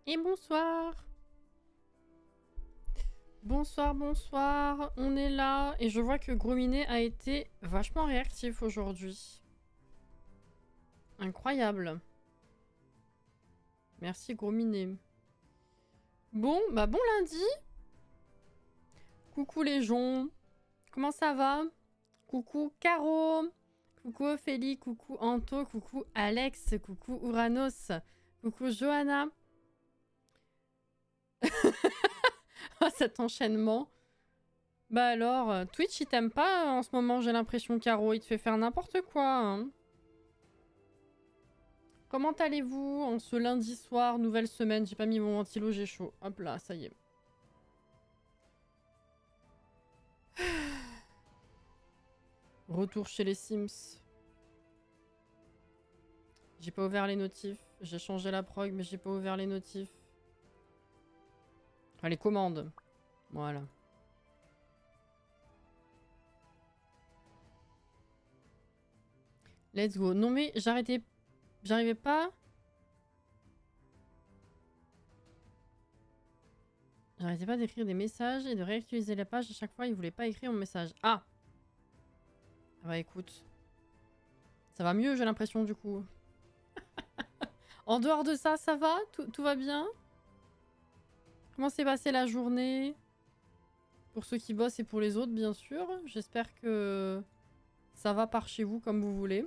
Et bonsoir. Bonsoir, bonsoir. On est là et je vois que Grominet a été vachement réactif aujourd'hui. Incroyable. Merci Grominet. Bon, bah bon lundi. Coucou les gens. Comment ça va? Coucou Caro. Coucou Ophélie. Coucou Anto. Coucou Alex. Coucou Uranos. Coucou Johanna. Oh, cet enchaînement. Bah alors, Twitch, il t'aime pas en ce moment, j'ai l'impression, Caro. Il te fait faire n'importe quoi. Hein. Comment allez-vous en ce lundi soir, nouvelle semaine? J'ai pas mis mon ventilo, j'ai chaud. Hop là, ça y est. Retour chez les Sims. J'ai pas ouvert les notifs. J'ai changé la prog, mais j'ai pas ouvert les notifs. Enfin, les commandes. Voilà. Let's go. Non mais j'arrivais pas... J'arrêtais pas d'écrire des messages et de réactualiser la page. À chaque fois, il voulait pas écrire mon message. Ah! Ah bah écoute. Ça va mieux, j'ai l'impression, du coup. En dehors de ça, ça va? Tout va bien? Comment s'est passée la journée? Pour ceux qui bossent et pour les autres, bien sûr. J'espère que ça va par chez vous comme vous voulez.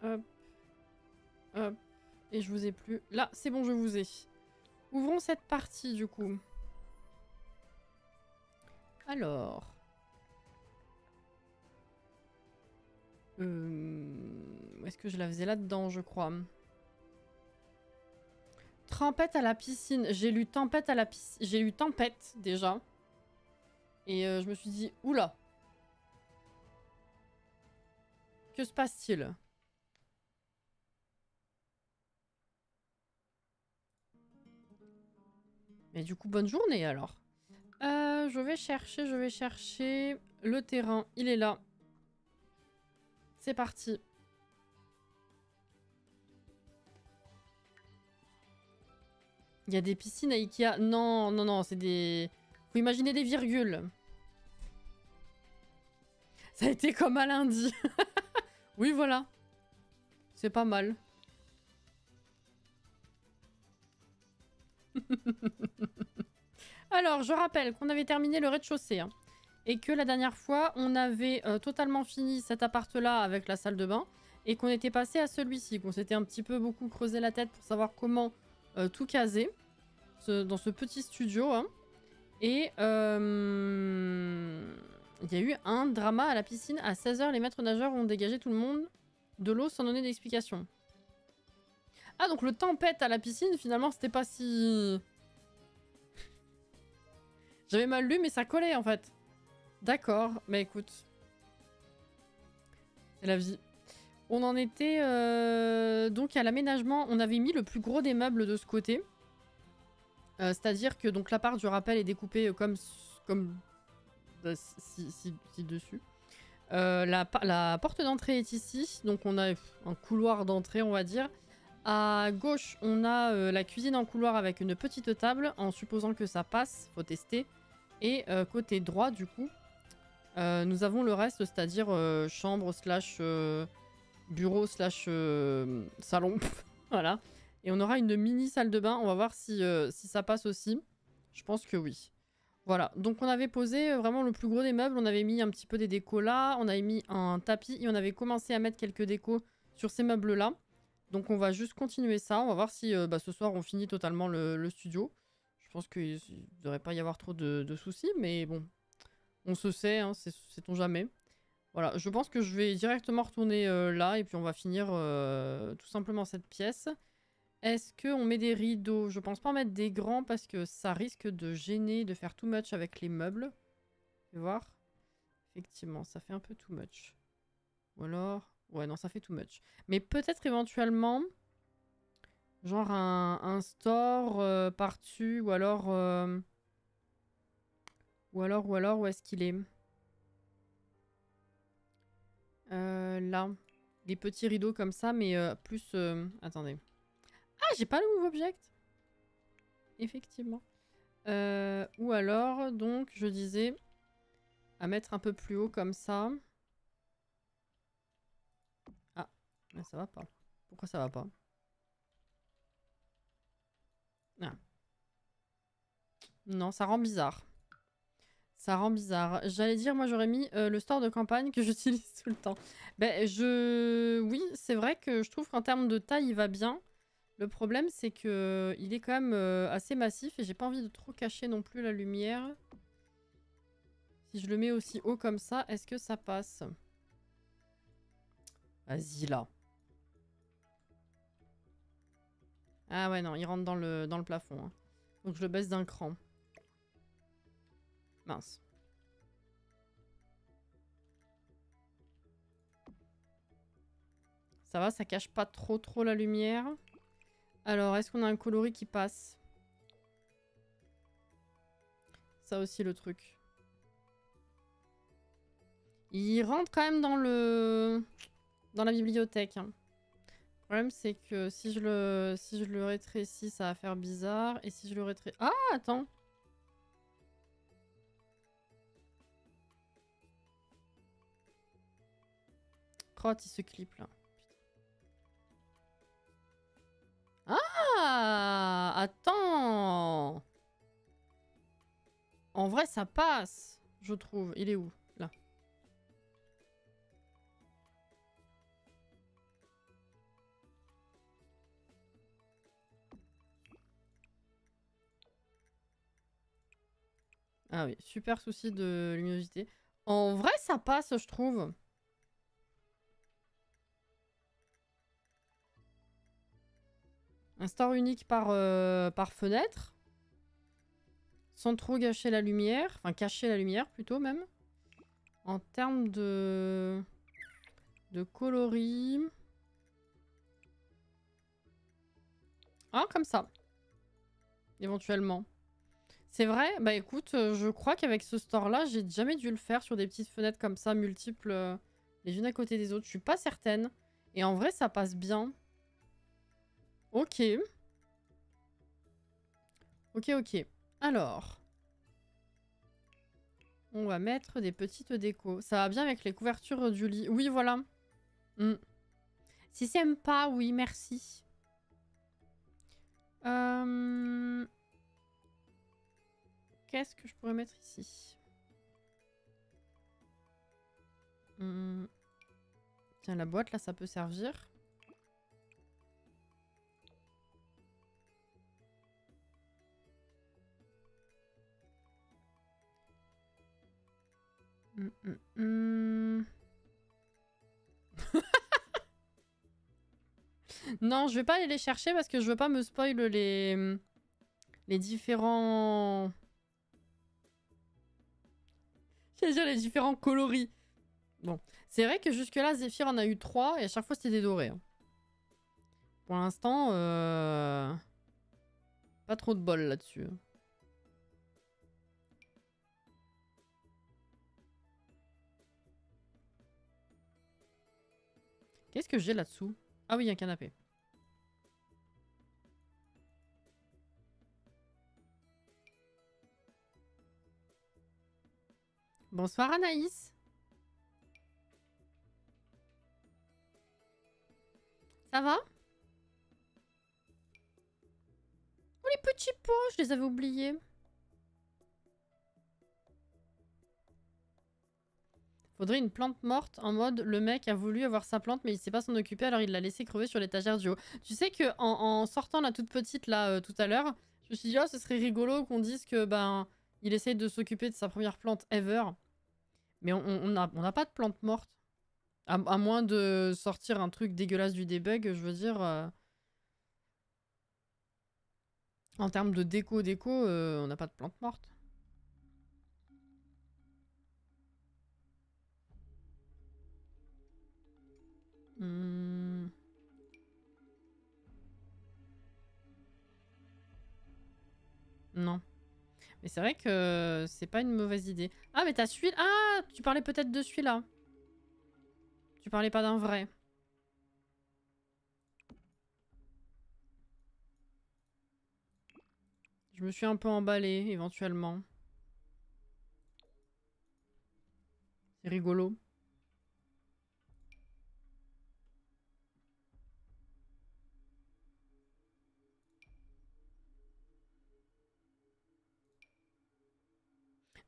Hop. Hop. Et je vous ai plus. Là, c'est bon, je vous ai. Ouvrons cette partie, du coup. Alors... Où est-ce que je la faisais là-dedans, je crois. Tempête à la piscine. J'ai lu tempête à la piscine. J'ai lu tempête, déjà. Et je me suis dit, oula. Que se passe-t-il? Mais du coup, bonne journée, alors. Je vais chercher. Le terrain, il est là. C'est parti. Il y a des piscines à Ikea. Non, non, non, c'est des... Faut imaginer des virgules. Ça a été comme à lundi. Oui, voilà. C'est pas mal. Alors, je rappelle qu'on avait terminé le rez-de-chaussée. Hein, et que la dernière fois, on avait totalement fini cet appart-là avec la salle de bain. Et qu'on était passé à celui-ci. Qu'on s'était un petit peu beaucoup creusé la tête pour savoir comment tout caser. Dans ce petit studio. Hein. Et il y a eu un drama à la piscine. À 16h, les maîtres nageurs ont dégagé tout le monde de l'eau sans donner d'explication. Ah, donc le tempête à la piscine, finalement, c'était pas si... J'avais mal lu, mais ça collait, en fait. D'accord, mais écoute. C'est la vie. On en était donc à l'aménagement. On avait mis le plus gros des meubles de ce côté. C'est-à-dire que donc l'appart, je rappelle, est découpé comme ci-dessus. La porte d'entrée est ici. Donc on a un couloir d'entrée, on va dire. À gauche, on a la cuisine en couloir avec une petite table. En supposant que ça passe, faut tester. Et côté droit, du coup, nous avons le reste, c'est-à-dire chambre slash bureau slash salon. Voilà. Et on aura une mini salle de bain. On va voir si ça passe aussi. Je pense que oui. Voilà. Donc on avait posé vraiment le plus gros des meubles. On avait mis un petit peu des décos là. On avait mis un tapis et on avait commencé à mettre quelques décos sur ces meubles-là. Donc on va juste continuer ça. On va voir si ce soir on finit totalement le studio. Je pense qu'il ne devrait pas y avoir trop de soucis. Mais bon, on se sait, hein, sait-on jamais. Voilà, je pense que je vais directement retourner là et puis on va finir tout simplement cette pièce. Est-ce qu'on met des rideaux? Je pense pas en mettre des grands parce que ça risque de gêner, de faire too much avec les meubles. Tu vas voir? Effectivement, ça fait un peu too much. Ou alors... Ouais, non, ça fait too much. Mais peut-être éventuellement... Genre un store par-dessus ou alors... où est-ce qu'il est, là. des petits rideaux comme ça, mais plus... Attendez. Ah, j'ai pas le move object. Effectivement. Ou alors, donc, je disais, à mettre un peu plus haut comme ça. Ah, mais ça va pas. Pourquoi ça va pas? Ah. Non, ça rend bizarre. Ça rend bizarre. J'allais dire, moi j'aurais mis le store de campagne que j'utilise tout le temps. Ben, oui, c'est vrai que je trouve qu'en termes de taille, il va bien. Le problème, c'est que il est quand même assez massif et j'ai pas envie de trop cacher non plus la lumière. Si je le mets aussi haut comme ça, est-ce que ça passe? Vas-y, là. Ah ouais, non, il rentre dans le plafond. Hein. Donc je le baisse d'un cran. Mince. Ça va, ça cache pas trop la lumière. Alors, est-ce qu'on a un coloris qui passe? Ça aussi, le truc. Il rentre quand même dans la bibliothèque. Hein. Le problème, c'est que si je le rétrécis, ça va faire bizarre. Et si je le rétrécis... Ah, attends. Crotte, il se clip, là. Ah, attends. En vrai, ça passe, je trouve. Il est où? Là. Ah oui, super souci de luminosité. En vrai, ça passe, je trouve. Un store unique par fenêtre. Sans trop gâcher la lumière. Enfin, cacher la lumière, plutôt, même. En termes de coloris... Ah, comme ça. Éventuellement. C'est vrai? Bah écoute, je crois qu'avec ce store-là, j'ai jamais dû le faire sur des petites fenêtres comme ça, multiples, les unes à côté des autres. Je suis pas certaine. Et en vrai, ça passe bien. Ok. Ok. Alors. On va mettre des petites décos. Ça va bien avec les couvertures du lit. Oui, voilà. Si c'est sympa, oui, merci. Qu'est-ce que je pourrais mettre ici? Tiens, la boîte, là, ça peut servir. Non, je vais pas aller les chercher parce que je veux pas me spoil les différents... J'allais dire les différents coloris. Bon, c'est vrai que jusque-là, Zephyr en a eu 3 et à chaque fois, c'était des dorés. Hein. Pour l'instant, pas trop de bol là-dessus. Qu'est-ce que j'ai là-dessous? Ah oui, un canapé. Bonsoir Anaïs. Ça va? Oh les petits pots, je les avais oubliés. Faudrait une plante morte en mode le mec a voulu avoir sa plante mais il sait pas s'en occuper alors il l'a laissé crever sur l'étagère du haut. Tu sais que en sortant la toute petite là tout à l'heure, je me suis dit oh ce serait rigolo qu'on dise que ben il essaye de s'occuper de sa première plante ever. Mais on n'a pas de plante morte. À moins de sortir un truc dégueulasse du debug, je veux dire... En termes de déco, on n'a pas de plante morte. Non. Mais c'est vrai que c'est pas une mauvaise idée. Ah, mais t'as celui-là. Ah, tu parlais peut-être de celui-là. Tu parlais pas d'un vrai. Je me suis un peu emballée, éventuellement. C'est rigolo.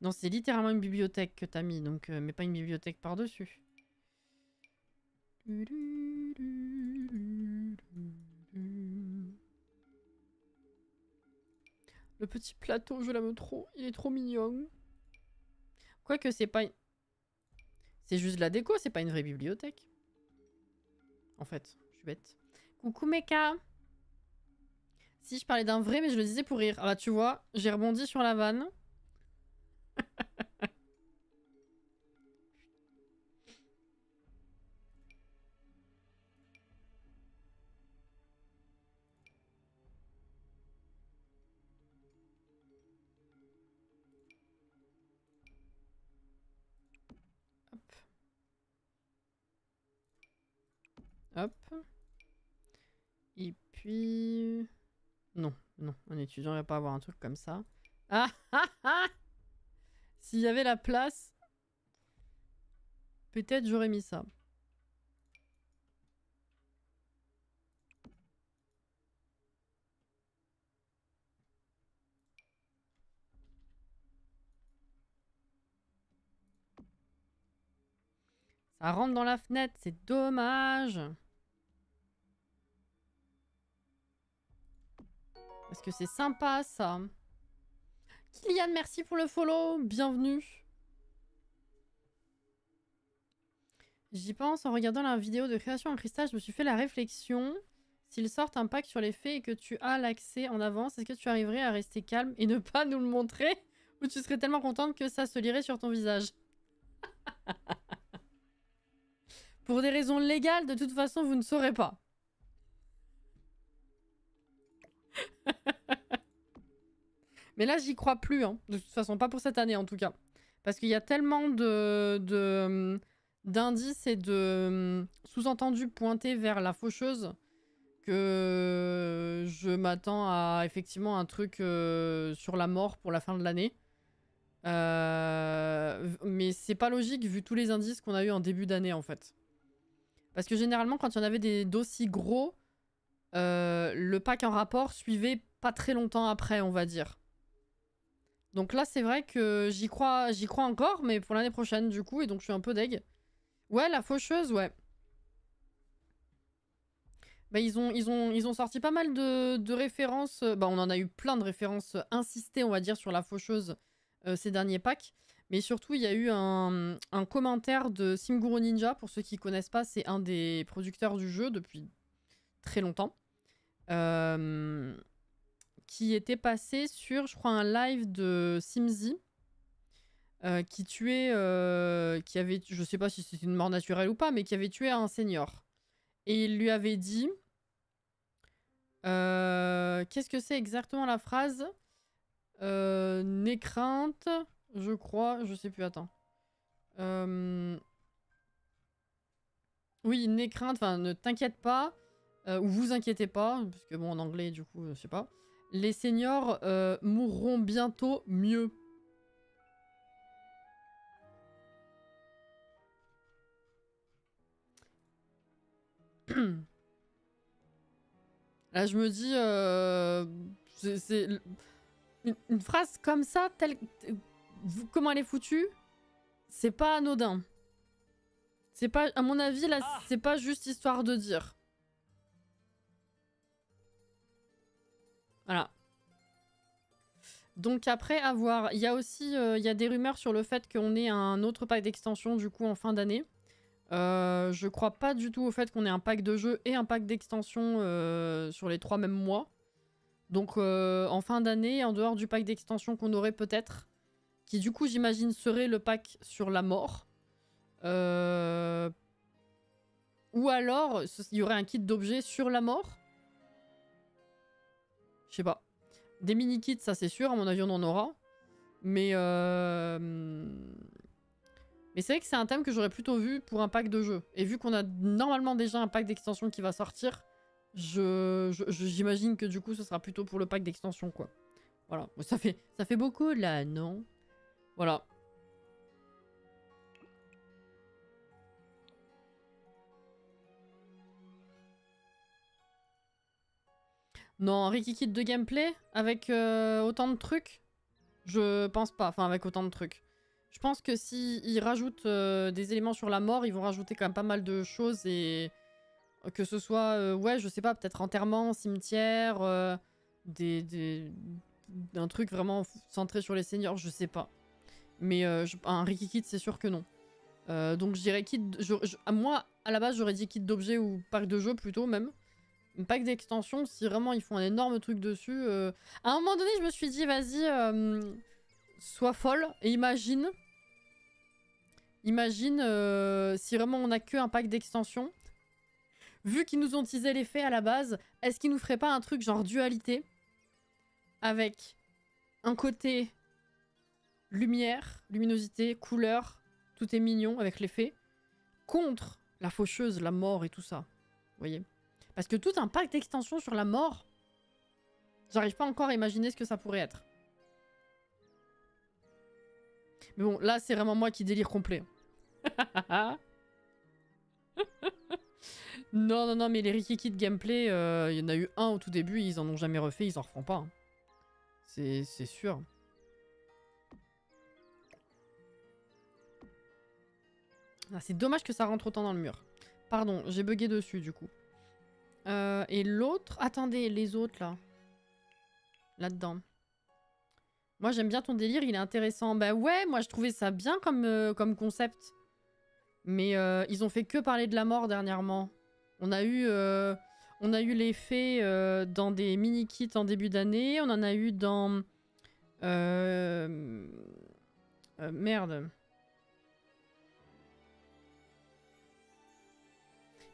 Non, c'est littéralement une bibliothèque que t'as mis, donc, mais pas une bibliothèque par-dessus. Le petit plateau, je l'aime trop. Il est trop mignon. Quoique c'est pas... C'est juste de la déco, c'est pas une vraie bibliothèque. En fait, je suis bête. Coucou Mecha. Si, je parlais d'un vrai, mais je le disais pour rire. Ah bah tu vois, j'ai rebondi sur la vanne. Hop. Et puis... Non, non, un étudiant va pas avoir un truc comme ça. Ah ah ah. S'il y avait la place, peut-être j'aurais mis ça. Ça rentre dans la fenêtre, c'est dommage. Parce que c'est sympa, ça. Kylian, merci pour le follow. Bienvenue. J'y pense en regardant la vidéo de création en cristal. Je me suis fait la réflexion. S'ils sortent un pack sur les faits et que tu as l'accès en avance, est-ce que tu arriverais à rester calme et ne pas nous le montrer? Ou tu serais tellement contente que ça se lirait sur ton visage? Pour des raisons légales, de toute façon, vous ne saurez pas. Mais là, j'y crois plus, hein. De toute façon, pas pour cette année en tout cas. Parce qu'il y a tellement d'indices et de sous-entendus pointés vers la faucheuse que je m'attends à effectivement un truc sur la mort pour la fin de l'année. Mais c'est pas logique vu tous les indices qu'on a eu en début d'année en fait. Parce que généralement, quand il y en avait des d'aussi gros, le pack en rapport suivait pas très longtemps après, on va dire. Donc là, c'est vrai que j'y crois encore, mais pour l'année prochaine, du coup, et donc je suis un peu deg. Ouais, la faucheuse, ouais. Bah, ils ont sorti pas mal de références. Bah, on en a eu plein de références insistées, on va dire, sur la faucheuse ces derniers packs. Mais surtout, il y a eu un commentaire de Simguru Ninja. Pour ceux qui connaissent pas, c'est un des producteurs du jeu depuis très longtemps. Qui était passé sur, je crois, un live de Simzy. Qui tuait... qui avait... Je sais pas si c'était une mort naturelle ou pas, mais qui avait tué un senior. Et il lui avait dit... qu'est-ce que c'est exactement la phrase? N'aie crainte, je crois, je sais plus, attends. Oui, n'aie crainte, enfin ne t'inquiète pas, ou vous inquiétez pas, parce que bon en anglais du coup, je sais pas. Les seniors mourront bientôt mieux. Là je me dis, c'est une phrase comme ça, telle, comment elle est foutue, c'est pas anodin. C'est pas, à mon avis, là, c'est pas juste histoire de dire. Voilà. Donc après, à voir. Il y a aussi il y a des rumeurs sur le fait qu'on ait un autre pack d'extension, du coup, en fin d'année. Je crois pas du tout au fait qu'on ait un pack de jeu et un pack d'extension sur les 3 mêmes mois. Donc en fin d'année, en dehors du pack d'extension qu'on aurait peut-être, qui du coup, j'imagine, serait le pack sur la mort. Ou alors, il y aurait un kit d'objets sur la mort. Je sais pas. Des mini-kits, ça c'est sûr, à mon avis on en aura. Mais c'est vrai que c'est un thème que j'aurais plutôt vu pour un pack de jeu. Et vu qu'on a normalement déjà un pack d'extension qui va sortir, j'imagine que du coup ce sera plutôt pour le pack d'extension quoi. Voilà, ça fait beaucoup là, non? Voilà. Non, un Rikikit de gameplay avec autant de trucs? Je pense pas, enfin avec autant de trucs. Je pense que si ils rajoutent des éléments sur la mort, ils vont rajouter quand même pas mal de choses et que ce soit, ouais, je sais pas, peut-être enterrement, cimetière, un truc vraiment centré sur les seigneurs, je sais pas. Mais un Rikikit, c'est sûr que non. Donc je dirais kit. Moi, à la base, j'aurais dit kit d'objets ou pack de jeux plutôt, même. Un pack d'extension, si vraiment ils font un énorme truc dessus. À un moment donné, je me suis dit, vas-y, sois folle et imagine. Imagine si vraiment on a que un pack d'extension. Vu qu'ils nous ont teasé les faits à la base, est-ce qu'ils nous feraient pas un truc genre dualité? Avec un côté lumière, luminosité, couleur, tout est mignon avec les fées, contre la faucheuse, la mort et tout ça. Vous voyez? Parce que tout un pack d'extension sur la mort, j'arrive pas encore à imaginer ce que ça pourrait être. Mais bon, là, c'est vraiment moi qui délire complet. Non, mais les Rikiki de gameplay, il y en a eu un au tout début, ils en ont jamais refait, ils en refont pas. Hein. C'est sûr. Ah, c'est dommage que ça rentre autant dans le mur. Pardon, j'ai bugué dessus du coup. Et l'autre... Attendez, les autres là. Là-dedans. Moi j'aime bien ton délire, il est intéressant. Bah ouais, moi je trouvais ça bien comme concept. Mais ils ont fait que parler de la mort dernièrement. On a eu les faits dans des mini-kits en début d'année. On en a eu dans... merde.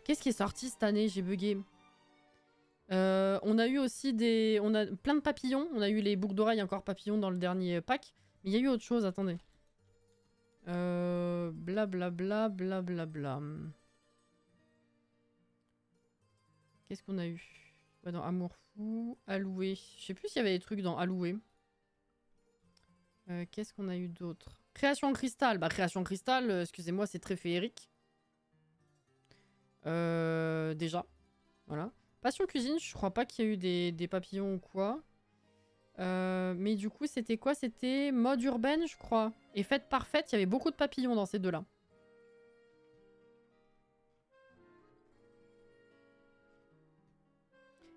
Qu'est-ce qui est sorti cette année? J'ai bugué. On a eu aussi des... On a plein de papillons. On a eu les boucles d'oreilles encore papillons dans le dernier pack. Mais il y a eu autre chose, attendez. Blablabla, blablabla. Qu'est-ce qu'on a eu? Ouais, dans Amour Fou, Alloué. Je sais plus s'il y avait des trucs dans Alloué. Qu'est-ce qu'on a eu d'autre? Création cristal. Bah, création cristal, excusez-moi, c'est très féerique. Déjà. Voilà. Passion cuisine, je crois pas qu'il y a eu des papillons ou quoi. Mais du coup, c'était quoi? C'était mode urbaine, je crois. Et fête parfaite, il y avait beaucoup de papillons dans ces deux-là.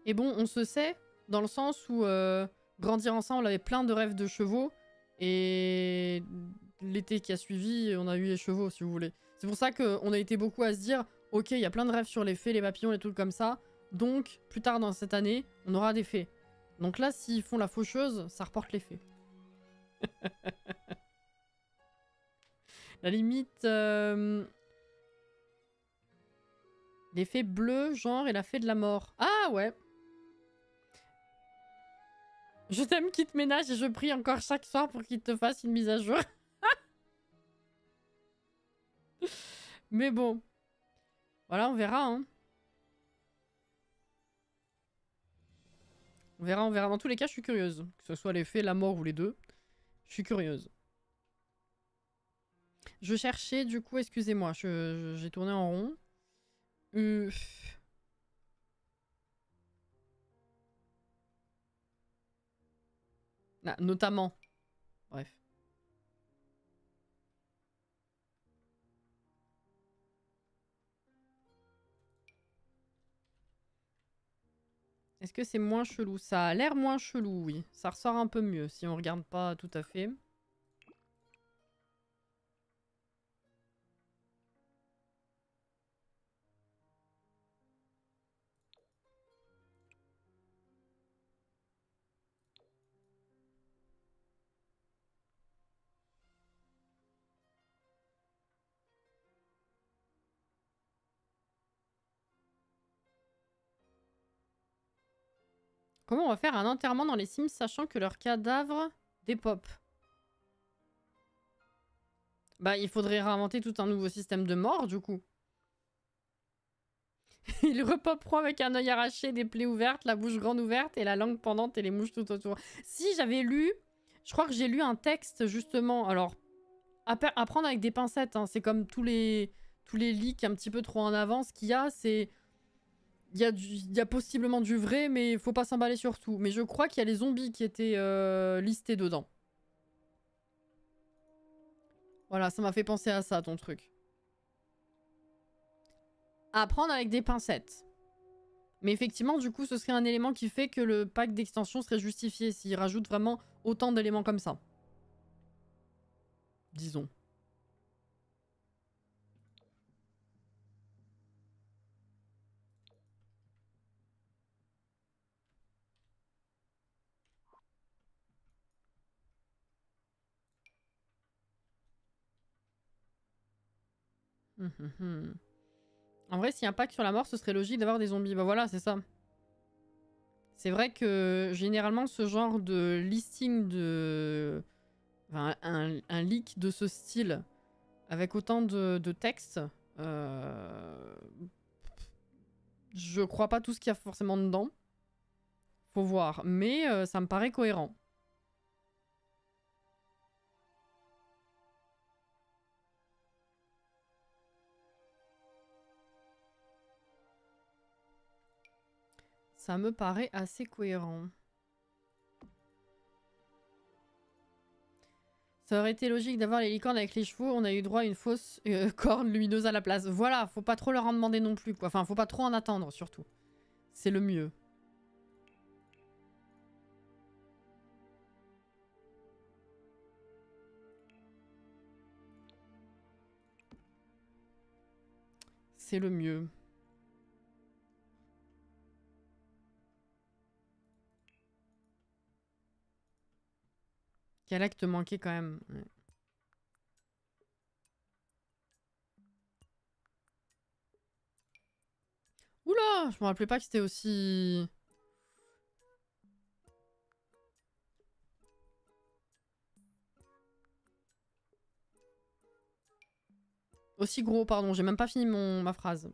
Et bon, on se sait, dans le sens où grandir ensemble, on avait plein de rêves de chevaux. Et l'été qui a suivi, on a eu les chevaux, si vous voulez. C'est pour ça qu'on a été beaucoup à se dire, ok, il y a plein de rêves sur les fées, les papillons, les trucs comme ça. Donc, plus tard dans cette année, on aura des fées. Donc là, s'ils font la faucheuse, ça reporte les fées. La limite... les fées bleues, genre, et la fée de la mort. Ah ouais. Je t'aime, quitte ménage, et je prie encore chaque soir pour qu'il te fasse une mise à jour. Mais bon. Voilà, on verra, hein. On verra, on verra. Dans tous les cas, je suis curieuse. Que ce soit les fées, la mort ou les deux. Je suis curieuse. Je cherchais, du coup, excusez-moi, j'ai tourné en rond. Ah, notamment. Bref. Est-ce que c'est moins chelou? Ça a l'air moins chelou, oui. Ça ressort un peu mieux si on regarde pas tout à fait. Comment on va faire un enterrement dans les Sims sachant que leurs cadavres dépopent? Bah, il faudrait réinventer tout un nouveau système de mort, du coup. Il repopperont avec un œil arraché, des plaies ouvertes, la bouche grande ouverte et la langue pendante et les mouches tout autour. Si, j'avais lu... Je crois que j'ai lu un texte, justement. Alors, à prendre avec des pincettes, hein. C'est comme tous les leaks un petit peu trop en avance qu'il y a. C'est... Il y a possiblement du vrai, mais il faut pas s'emballer sur tout. Mais je crois qu'il y a les zombies qui étaient listés dedans. Voilà, ça m'a fait penser à ça, ton truc. À prendre avec des pincettes. Mais effectivement, du coup, ce serait un élément qui fait que le pack d'extension serait justifié s'il rajoute vraiment autant d'éléments comme ça. Disons. En vrai, s'il y a un pack sur la mort, ce serait logique d'avoir des zombies. Bah voilà, c'est ça. C'est vrai que généralement, ce genre de listing de... Enfin, un leak de ce style, avec autant de texte, je crois pas tout ce qu'il y a forcément dedans. Faut voir. Mais ça me paraît cohérent. Ça me paraît assez cohérent. Ça aurait été logique d'avoir les licornes avec les chevaux. On a eu droit à une fausse corne lumineuse à la place. Voilà, faut pas trop leur en demander non plus, quoi. Enfin, faut pas trop en attendre, surtout. C'est le mieux. C'est le mieux. Quel acte manqué quand même. Ouais. Oula, je me rappelais pas que c'était aussi... Aussi gros, pardon, j'ai même pas fini ma phrase.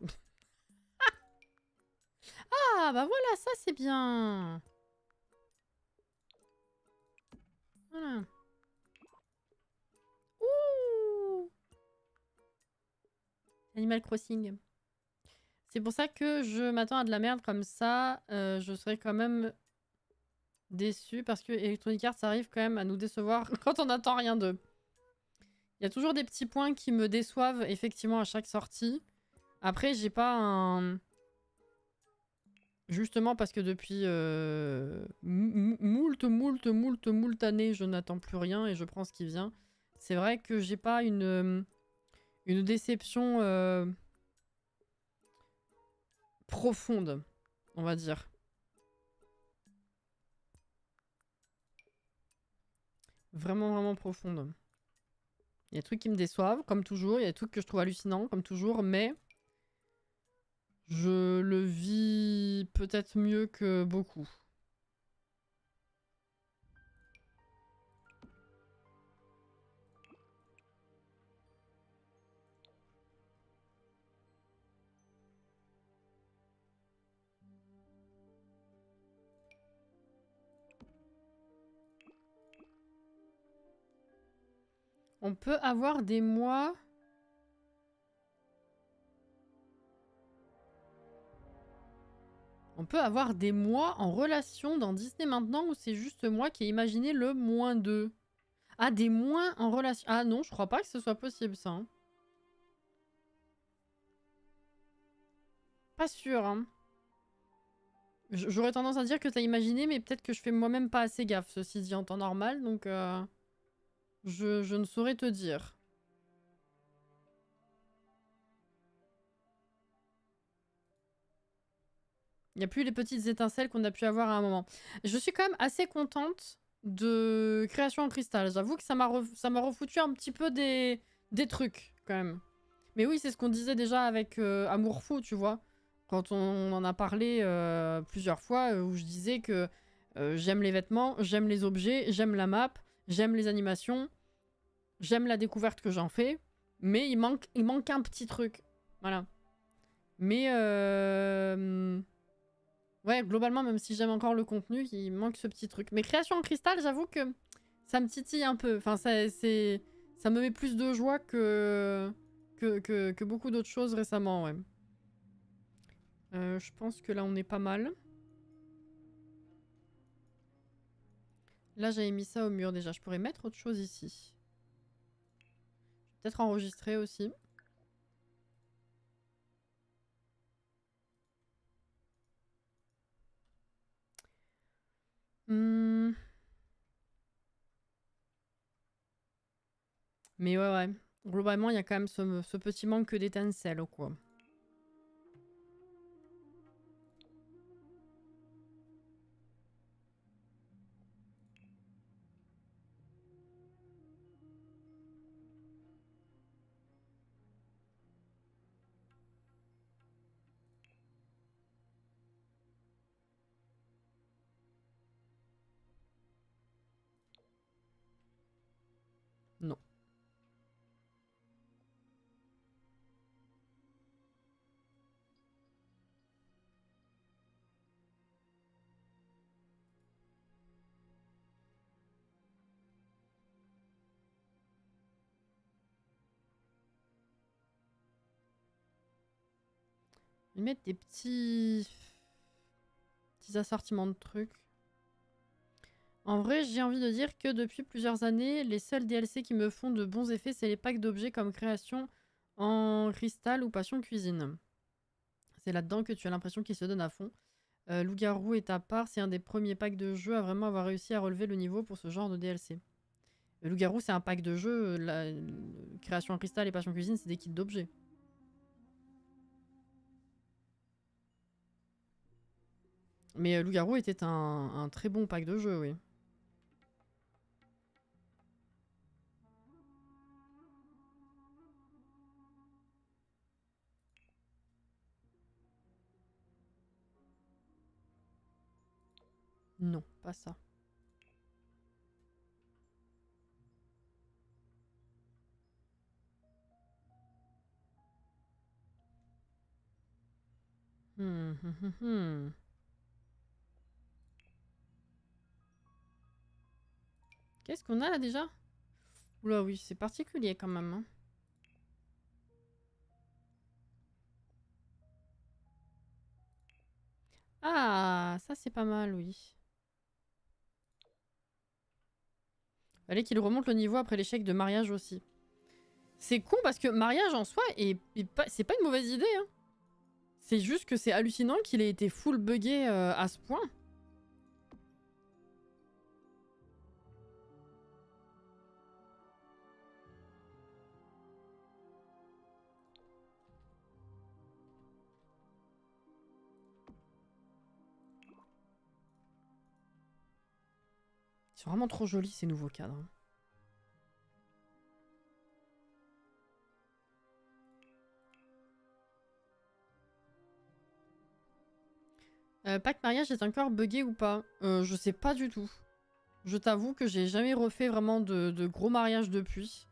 Ah, bah voilà, ça c'est bien. Voilà. Ouh. Animal Crossing. C'est pour ça que je m'attends à de la merde comme ça. Je serais quand même déçue parce que Electronic Arts arrive quand même à nous décevoir quand on n'attend rien d'eux. Il y a toujours des petits points qui me déçoivent effectivement à chaque sortie. Après, j'ai pas un... Justement parce que depuis moult années, je n'attends plus rien et je prends ce qui vient. C'est vrai que j'ai pas une déception profonde, on va dire. Vraiment, vraiment profonde. Il y a des trucs qui me déçoivent, comme toujours. Il y a des trucs que je trouve hallucinants, comme toujours. Mais je le vis peut-être mieux que beaucoup. On peut avoir des mois... On peut avoir des mois en relation dans Disney maintenant ou c'est juste moi qui ai imaginé le -2? Ah, des mois en relation... Ah non, je crois pas que ce soit possible ça. Hein. Pas sûr, hein. J'aurais tendance à dire que t'as imaginé, mais peut-être que je fais moi-même pas assez gaffe, ceci dit, en temps normal, donc je ne saurais te dire. Il n'y a plus les petites étincelles qu'on a pu avoir à un moment. Je suis quand même assez contente de Création en Cristal. J'avoue que ça m'a refoutu un petit peu des trucs, quand même. Mais oui, c'est ce qu'on disait déjà avec Amour Fou, tu vois. Quand on en a parlé plusieurs fois, où je disais que j'aime les vêtements, j'aime les objets, j'aime la map, j'aime les animations, j'aime la découverte que j'en fais, mais il manque un petit truc. Voilà. Mais ouais, globalement, même si j'aime encore le contenu, il manque ce petit truc. Mais Création en Cristal, j'avoue que ça me titille un peu. Enfin, ça me met plus de joie que beaucoup d'autres choses récemment, ouais. Je pense que là, on est pas mal. Là, j'avais mis ça au mur déjà. Je pourrais mettre autre chose ici. Peut-être enregistrer aussi. Mais ouais. Globalement, il y a quand même ce petit manque d'étincelle, quoi. Non. Ils mettent des petits assortiments de trucs. En vrai, j'ai envie de dire que depuis plusieurs années, les seuls DLC qui me font de bons effets, c'est les packs d'objets comme Création en Cristal ou Passion Cuisine. C'est là-dedans que tu as l'impression qu'ils se donnent à fond. Loup-garou est à part, c'est un des premiers packs de jeu à vraiment avoir réussi à relever le niveau pour ce genre de DLC. Loup-garou, c'est un pack de jeu. Création en Cristal et Passion Cuisine, c'est des kits d'objets. Mais Loup-garou était un très bon pack de jeu, oui. Non, pas ça. Qu'est-ce qu'on a là déjà? Oula oui, c'est particulier quand même. Hein. Ah, ça c'est pas mal, oui. Fallait qu'il remonte le niveau après l'échec de mariage aussi. C'est con parce que mariage en soi, c'est pas une mauvaise idée. Hein. C'est juste que c'est hallucinant qu'il ait été full buggé à ce point. C'est vraiment trop joli ces nouveaux cadres. Pack mariage est encore buggé ou pas? Je sais pas du tout. Je t'avoue que j'ai jamais refait vraiment de gros mariages depuis.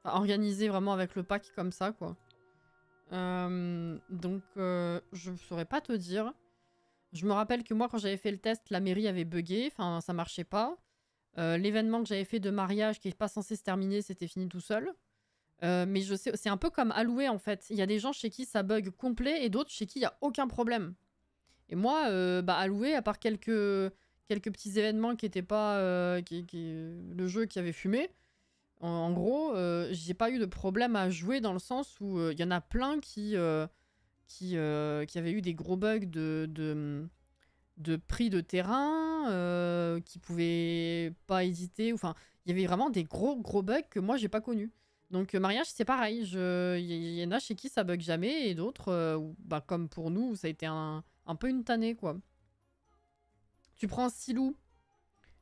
Enfin, organisé vraiment avec le pack comme ça, quoi. Donc, je saurais pas te dire. Je me rappelle que moi, quand j'avais fait le test, la mairie avait buggé. Enfin, ça marchait pas. L'événement que j'avais fait de mariage qui est pas censé se terminer, c'était fini tout seul. Mais je sais, c'est un peu comme Alloué, en fait. Il y a des gens chez qui ça bug complet et d'autres chez qui il y a aucun problème. Et moi, Alloué, à part quelques petits événements qui étaient pas... le jeu qui avait fumé, en gros, j'ai pas eu de problème à jouer dans le sens où il y en a plein qui avaient eu des gros bugs de prix de terrain, qui pouvaient pas hésiter. Enfin, il y avait vraiment des gros bugs que moi j'ai pas connus. Donc mariage c'est pareil, il y en a chez qui ça bug jamais et d'autres, comme pour nous, ça a été un peu une tannée quoi. Tu prends Silou.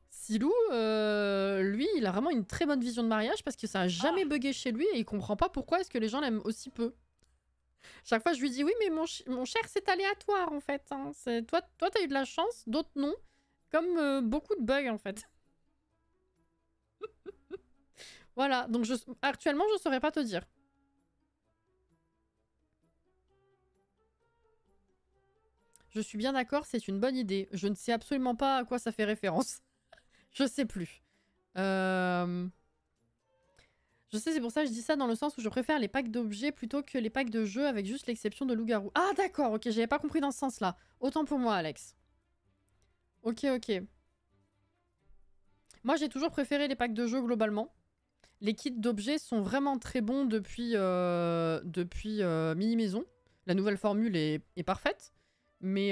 Silou, lui, il a vraiment une très bonne vision de mariage parce que ça a jamais bugué chez lui et il comprend pas pourquoi est-ce que les gens l'aiment aussi peu. Chaque fois, je lui dis oui, mais mon cher, c'est aléatoire en fait. Hein. Toi, t'as eu de la chance, d'autres non. Comme beaucoup de bugs en fait. Voilà, donc actuellement, je saurais pas te dire. Je suis bien d'accord, c'est une bonne idée. Je ne sais absolument pas à quoi ça fait référence. Je sais plus. Je sais, c'est pour ça que je dis ça dans le sens où je préfère les packs d'objets plutôt que les packs de jeux avec juste l'exception de loup-garou. Ah d'accord, ok, j'avais pas compris dans ce sens-là. Autant pour moi, Alex. Ok, ok. Moi, j'ai toujours préféré les packs de jeux globalement. Les kits d'objets sont vraiment très bons depuis Mini-Maison. La nouvelle formule est parfaite. Mais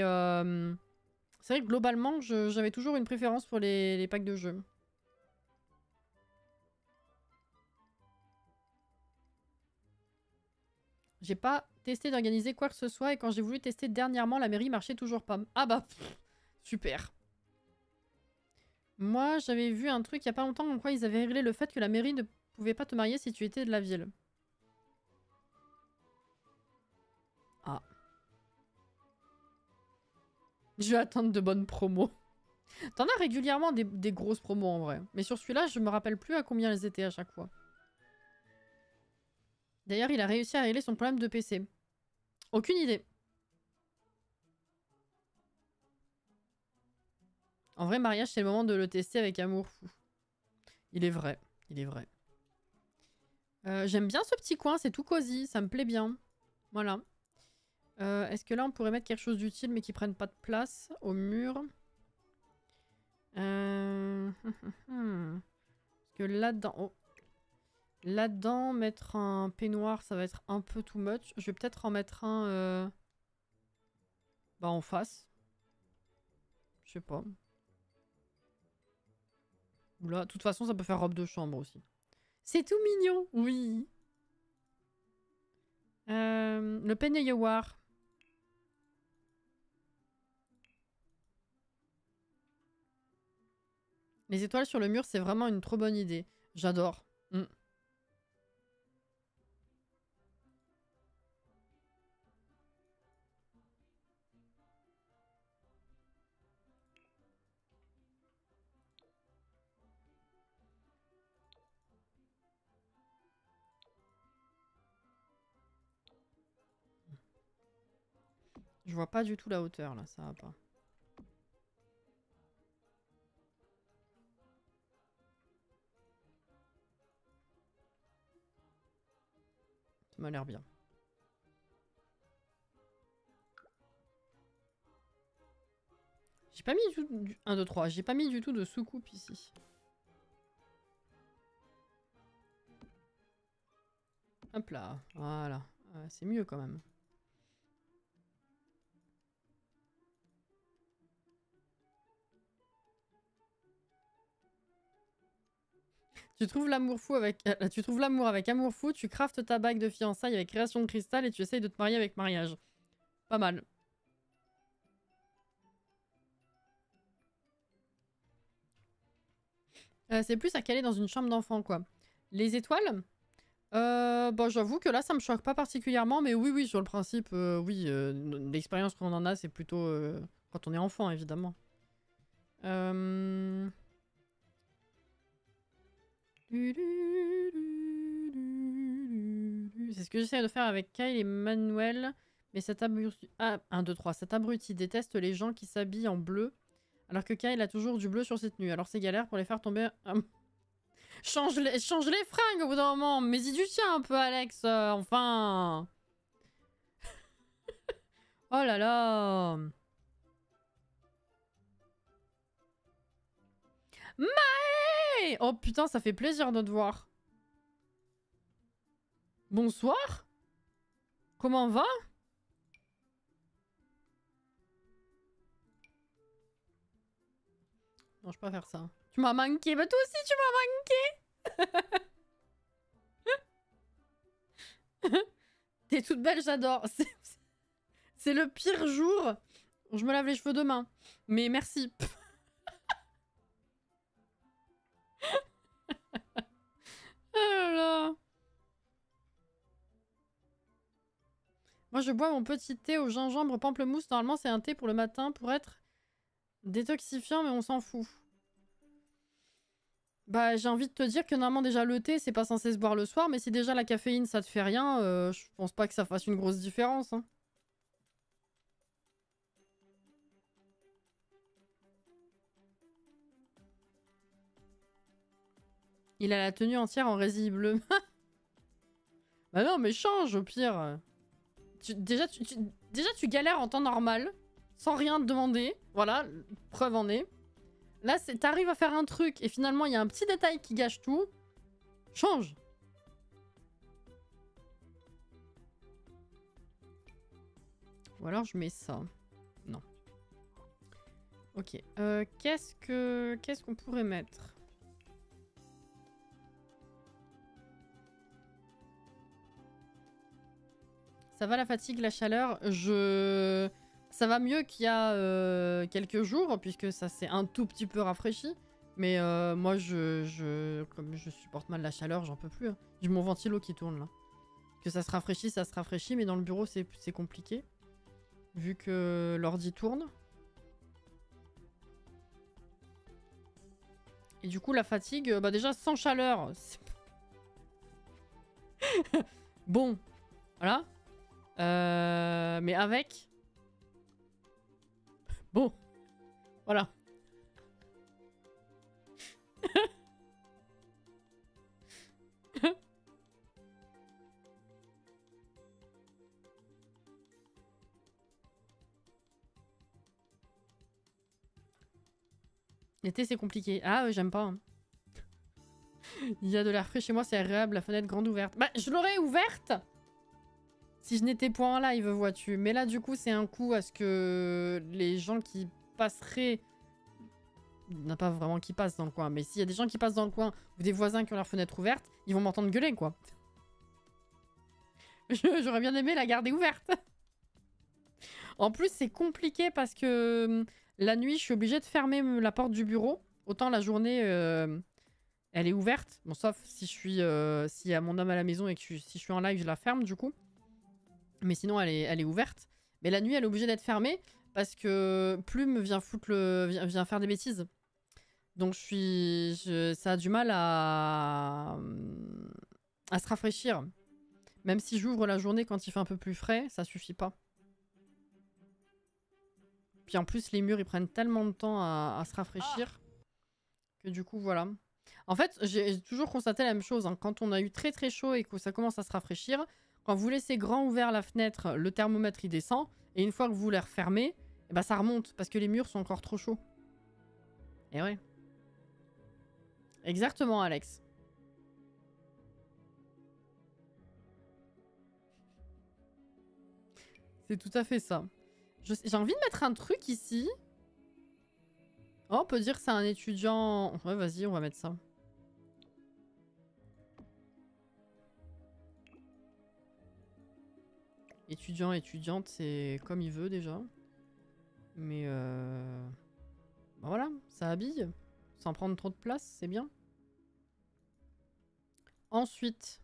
c'est vrai que globalement, j'avais toujours une préférence pour les packs de jeux. J'ai pas testé d'organiser quoi que ce soit et quand j'ai voulu tester dernièrement, la mairie marchait toujours pas. Ah bah, super. Moi, j'avais vu un truc il y a pas longtemps en quoi ils avaient réglé le fait que la mairie ne pouvait pas te marier si tu étais de la ville. Ah. Je vais attendre de bonnes promos. T'en as régulièrement des grosses promos en vrai. Mais sur celui-là, je me rappelle plus à combien elles étaient à chaque fois. D'ailleurs, il a réussi à régler son problème de PC. Aucune idée. En vrai, mariage, c'est le moment de le tester avec amour fou. Il est vrai. Il est vrai. J'aime bien ce petit coin, c'est tout cosy, ça me plaît bien. Voilà. Est-ce que là, on pourrait mettre quelque chose d'utile mais qui prenne pas de place au mur? Parce que là-dedans... Oh. Là-dedans, mettre un peignoir, ça va être un peu too much. Je vais peut-être en mettre un... Bah, en face. Je sais pas. Là, de toute façon, ça peut faire robe de chambre aussi. C'est tout mignon, oui. Le peignoir. Les étoiles sur le mur, c'est vraiment une trop bonne idée. J'adore. Je vois pas du tout la hauteur là, ça va pas. Ça m'a l'air bien. J'ai pas mis du tout... 1, 2, 3. J'ai pas mis du tout de soucoupe ici. Hop là. Voilà. C'est mieux quand même. Tu trouves l'amour fou avec... tu trouves l'amour avec amour fou, tu craftes ta bague de fiançailles avec création de cristal et tu essayes de te marier avec mariage. Pas mal. C'est plus à caler dans une chambre d'enfant, quoi. Les étoiles bon, j'avoue que là, ça me choque pas particulièrement, mais oui, oui, sur le principe, oui, l'expérience qu'on en a, c'est plutôt quand on est enfant, évidemment. C'est ce que j'essaie de faire avec Kyle et Manuel, mais cet abruti... Ah, 1, 2, 3. Cet abruti déteste les gens qui s'habillent en bleu, alors que Kyle a toujours du bleu sur ses tenues, alors c'est galère pour les faire tomber... Change les fringues au bout d'un moment. Mais y du tien un peu, Alex. Enfin. Oh là là. Maë! Oh putain, ça fait plaisir de te voir. Bonsoir. Comment va? Non, je peux pas faire ça. Tu m'as manqué. Bah toi aussi, tu m'as manqué. T'es toute belle, j'adore. C'est le pire jour. Je me lave les cheveux demain. Mais merci. Oh là là. Moi, je bois mon petit thé au gingembre pamplemousse. Normalement, c'est un thé pour le matin pour être détoxifiant, mais on s'en fout. Bah, j'ai envie de te dire que normalement, déjà, le thé, c'est pas censé se boire le soir, mais si déjà la caféine, ça te fait rien, je pense pas que ça fasse une grosse différence. Hein. Il a la tenue entière en résille bleu. Bah non, mais change au pire. Déjà, tu galères en temps normal, sans rien te demander. Voilà, preuve en est. Là, t'arrives à faire un truc et finalement, il y a un petit détail qui gâche tout. Change. Ou alors je mets ça. Non. Ok. Qu'est-ce qu'on pourrait mettre? Ça va la fatigue, la chaleur? Ça va mieux qu'il y a quelques jours, puisque ça s'est un tout petit peu rafraîchi. Mais moi, comme je supporte mal la chaleur, j'en peux plus. Hein. J'ai mon ventilo qui tourne là. Que ça se rafraîchit, mais dans le bureau, c'est compliqué. Vu que l'ordi tourne. Et du coup, la fatigue, bah déjà, sans chaleur. Bon, voilà. Mais avec... Bon, voilà. L'été, c'est compliqué. Ah, j'aime pas. Hein. Il y a de l'air frais chez moi, c'est agréable, la fenêtre grande ouverte. Bah, je l'aurais ouverte si je n'étais point en live, vois-tu. Mais là, du coup, c'est un coup à ce que les gens qui passeraient... Il n'y en a pas vraiment qui passent dans le coin, mais s'il y a des gens qui passent dans le coin ou des voisins qui ont leur fenêtre ouverte, ils vont m'entendre gueuler, quoi. J'aurais bien aimé la garder ouverte. En plus, c'est compliqué parce que la nuit, je suis obligée de fermer la porte du bureau. Autant la journée, elle est ouverte. Bon, sauf si je suis, s'il y a mon homme à la maison et que si je suis en live, je la ferme, du coup. Mais sinon, elle est ouverte. Mais la nuit, elle est obligée d'être fermée parce que Plume vient vient faire des bêtises. Donc ça a du mal à se rafraîchir. Même si j'ouvre la journée quand il fait un peu plus frais, ça suffit pas. Puis en plus, les murs, ils prennent tellement de temps à se rafraîchir que du coup, voilà. En fait, j'ai toujours constaté la même chose. Hein. Quand on a eu très très chaud et que ça commence à se rafraîchir, quand vous laissez grand ouvert la fenêtre, le thermomètre, il descend. Et une fois que vous les refermez, eh ben, ça remonte parce que les murs sont encore trop chauds. Et ouais. Exactement, Alex. C'est tout à fait ça. J'ai envie de mettre un truc ici. Oh, on peut dire que c'est un étudiant... Ouais, vas-y, on va mettre ça. Étudiant, étudiante, c'est comme il veut déjà. Mais bah voilà, ça habille. Sans prendre trop de place, c'est bien. Ensuite...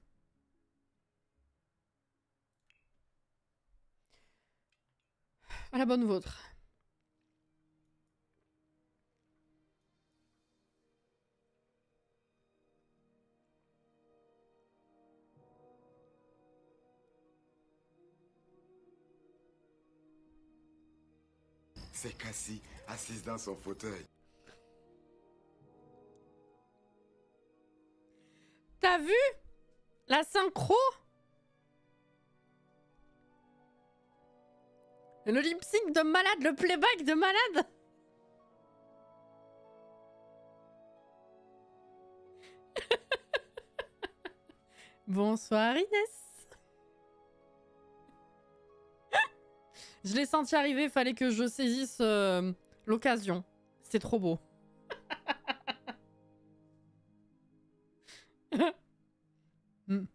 À la bonne vôtre. C'est Cassie, assise dans son fauteuil. T'as vu la synchro? Le lip sync de malade, le playback de malade. Bonsoir Inès. Je l'ai senti arriver, fallait que je saisisse l'occasion. C'est trop beau. mm.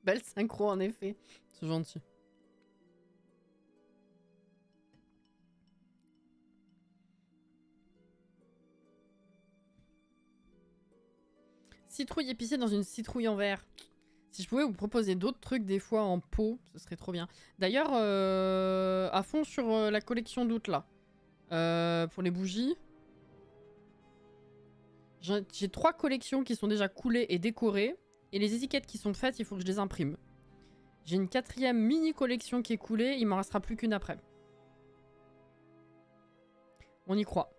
Belle synchro en effet. C'est gentil. Citrouille épicée dans une citrouille en verre. Si je pouvais vous proposer d'autres trucs des fois en pot, ce serait trop bien. D'ailleurs, à fond sur la collection d'août là. Pour les bougies. J'ai 3 collections qui sont déjà coulées et décorées. Et les étiquettes qui sont faites, il faut que je les imprime. J'ai une 4e mini collection qui est coulée, il m'en restera plus qu'une après. On y croit.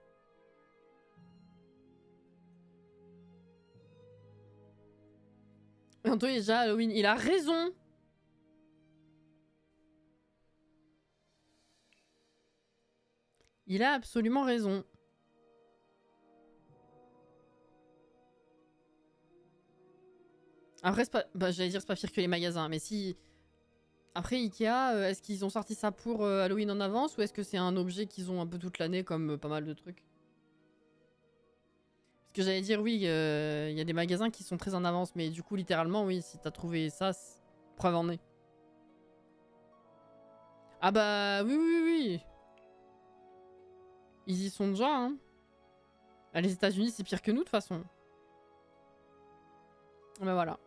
Bientôt il est déjà Halloween. Il a raison. Il a absolument raison. Après, c'est pas... bah, j'allais dire c'est pas pire que les magasins, mais si... Après, Ikea, est-ce qu'ils ont sorti ça pour Halloween en avance ou est-ce que c'est un objet qu'ils ont un peu toute l'année comme pas mal de trucs? Parce que j'allais dire, oui, il y a des magasins qui sont très en avance, mais du coup, littéralement, oui, si t'as trouvé ça, preuve en est. Ah bah, oui, oui, oui. Ils y sont déjà, hein. Ah, les États-Unis, c'est pire que nous, de toute façon. Bah voilà.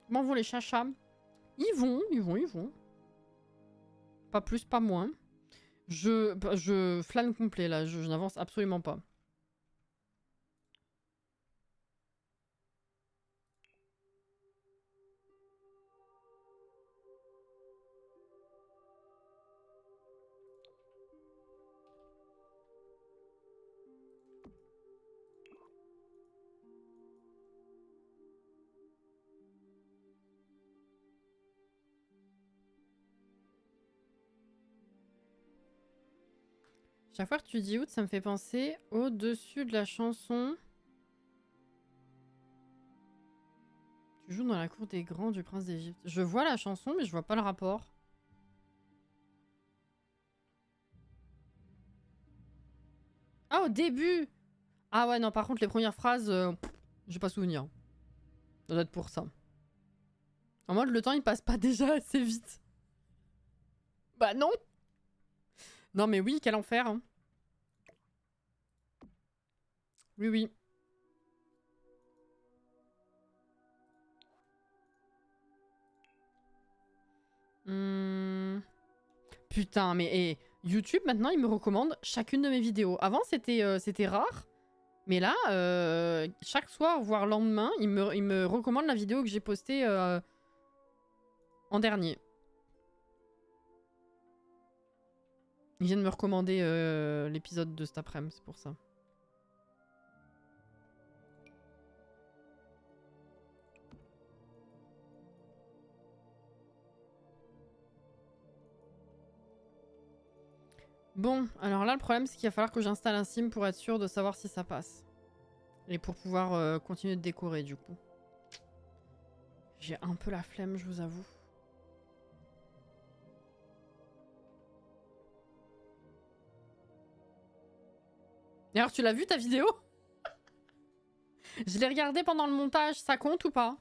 Comment vont les chachas? Ils vont, ils vont, ils vont. Pas plus, pas moins. Je flâne complet, là. Je n'avance absolument pas. Chaque fois que tu dis août, ça me fait penser au-dessus de la chanson. Tu joues dans la cour des grands du prince d'Égypte. Je vois la chanson, mais je vois pas le rapport. Ah, au début! Ah ouais, non, par contre, les premières phrases, j'ai pas souvenir. Ça doit être pour ça. En mode, le temps, il passe pas déjà assez vite. Bah non! Non, mais oui, quel enfer, hein. Oui, oui. Putain, mais YouTube, maintenant, il me recommande chacune de mes vidéos. Avant, c'était rare. Mais là, chaque soir, voire lendemain, il me recommande la vidéo que j'ai postée en dernier. Il vient de me recommander l'épisode de cet après-midi, c'est pour ça. Bon, alors là, le problème, c'est qu'il va falloir que j'installe un sim pour être sûr de savoir si ça passe. Et pour pouvoir continuer de décorer, du coup. J'ai un peu la flemme, je vous avoue. Et alors, tu l'as vu, ta vidéo? Je l'ai regardée pendant le montage, ça compte ou pas?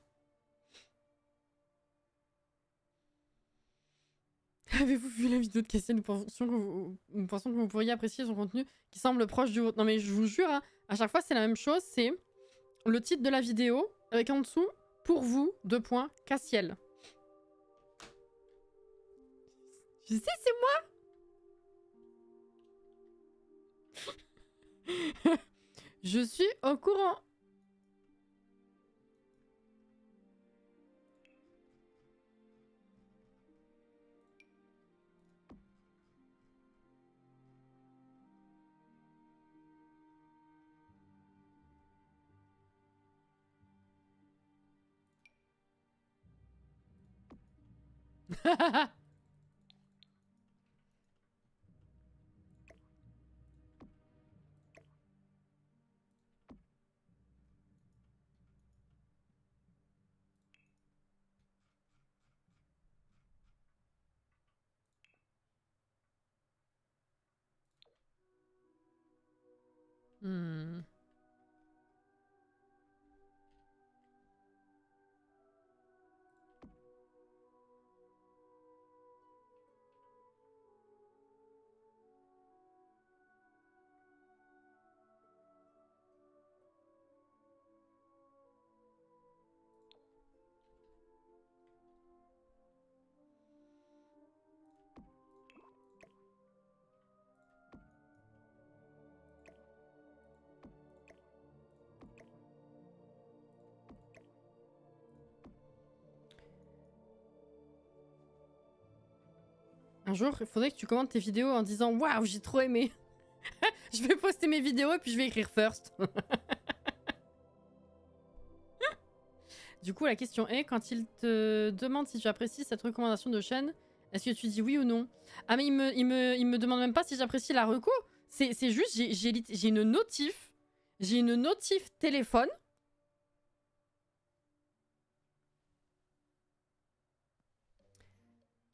Avez-vous vu la vidéo de Cassiel? Nous pensons que vous pourriez apprécier son contenu qui semble proche du vôtre. Non mais je vous jure, hein, à chaque fois c'est la même chose, c'est le titre de la vidéo avec en dessous, pour vous, 2 points, Cassiel. Je sais, c'est moi. Je suis au courant. Hmm. Un jour, il faudrait que tu commandes tes vidéos en disant waouh, j'ai trop aimé. Je vais poster mes vidéos et puis je vais écrire first. Du coup, la question est, quand il te demande si tu apprécies cette recommandation de chaîne, est-ce que tu dis oui ou non? Ah mais il me demande même pas si j'apprécie la reco. C'est juste, j'ai une notif. J'ai une notif téléphone.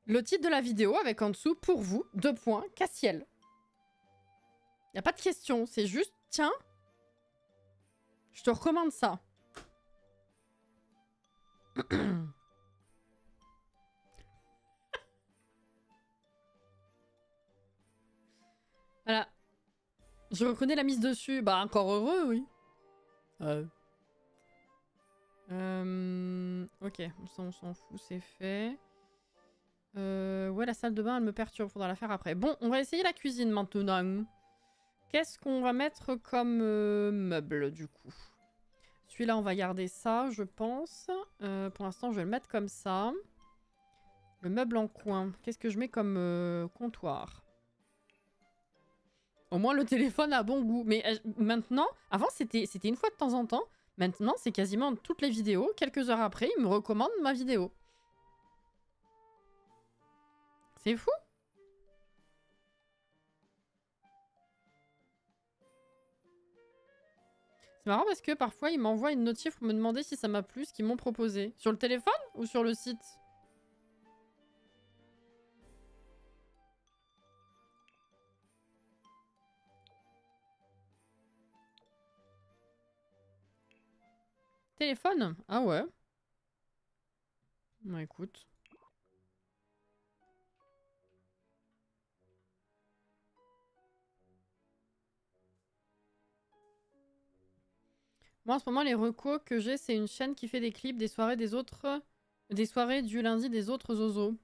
Le titre de la vidéo avec en dessous, pour vous, 2 points, Cassiel. Y a pas de question, c'est juste, tiens, je te recommande ça. Voilà. Je reconnais la mise dessus. Bah, encore heureux, oui. Ok, ça on s'en fout, c'est fait. Ouais, la salle de bain, elle me perturbe, faudra la faire après. Bon, on va essayer la cuisine maintenant. Qu'est-ce qu'on va mettre comme meuble, du coup? Celui-là, on va garder ça, je pense. Pour l'instant, je vais le mettre comme ça. Le meuble en coin. Qu'est-ce que je mets comme comptoir? Au moins, le téléphone a bon goût. Mais maintenant, avant, c'était une fois de temps en temps. Maintenant, c'est quasiment toutes les vidéos. Quelques heures après, il me recommande ma vidéo. C'est fou. C'est marrant parce que parfois, il m'envoie une notif pour me demander si ça m'a plu, ce qu'ils m'ont proposé. Sur le téléphone ou sur le site? Téléphone? Ah ouais. Bon, écoute. Moi, en ce moment, les recos que j'ai, c'est une chaîne qui fait des clips des soirées des autres... Des soirées du lundi des autres zozos.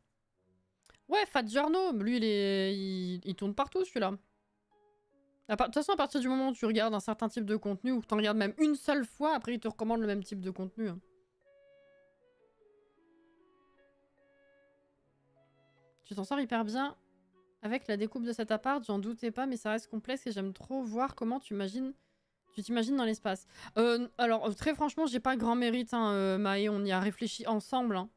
Ouais, Fat Giorno, lui, il tourne partout, celui-là. De toute façon, à partir du moment où tu regardes un certain type de contenu, ou que tu en regardes même une seule fois, après, il te recommande le même type de contenu. Hein. Tu t'en sors hyper bien avec la découpe de cet appart, j'en doutais pas, mais ça reste complexe et j'aime trop voir comment tu t'imagines dans l'espace. Alors, très franchement, j'ai pas grand mérite, hein, Maë, on y a réfléchi ensemble. Hein.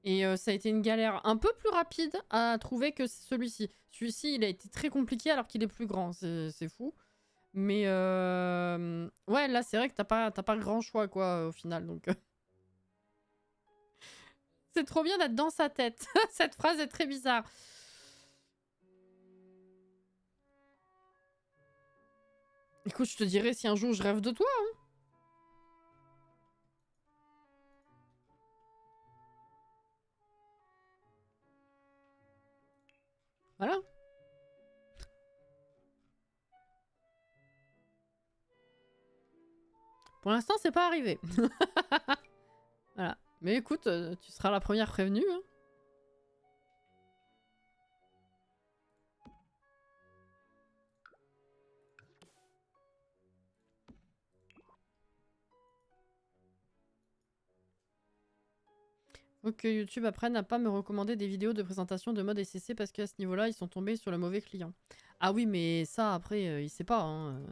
Et ça a été une galère un peu plus rapide à trouver que celui-ci. Celui-ci, il a été très compliqué alors qu'il est plus grand, c'est fou. Mais ouais, là, c'est vrai que t'as pas grand choix, quoi, au final. Donc, c'est trop bien d'être dans sa tête. Cette phrase est très bizarre. Écoute, je te dirai si un jour je rêve de toi. Hein. Voilà. Pour l'instant, c'est pas arrivé. Voilà. Mais écoute, tu seras la première prévenue. Hein. Faut que YouTube apprenne à pas me recommander des vidéos de présentation de mode SCC parce qu'à ce niveau-là, ils sont tombés sur le mauvais client. Ah oui, mais ça, après, il sait pas. Hein.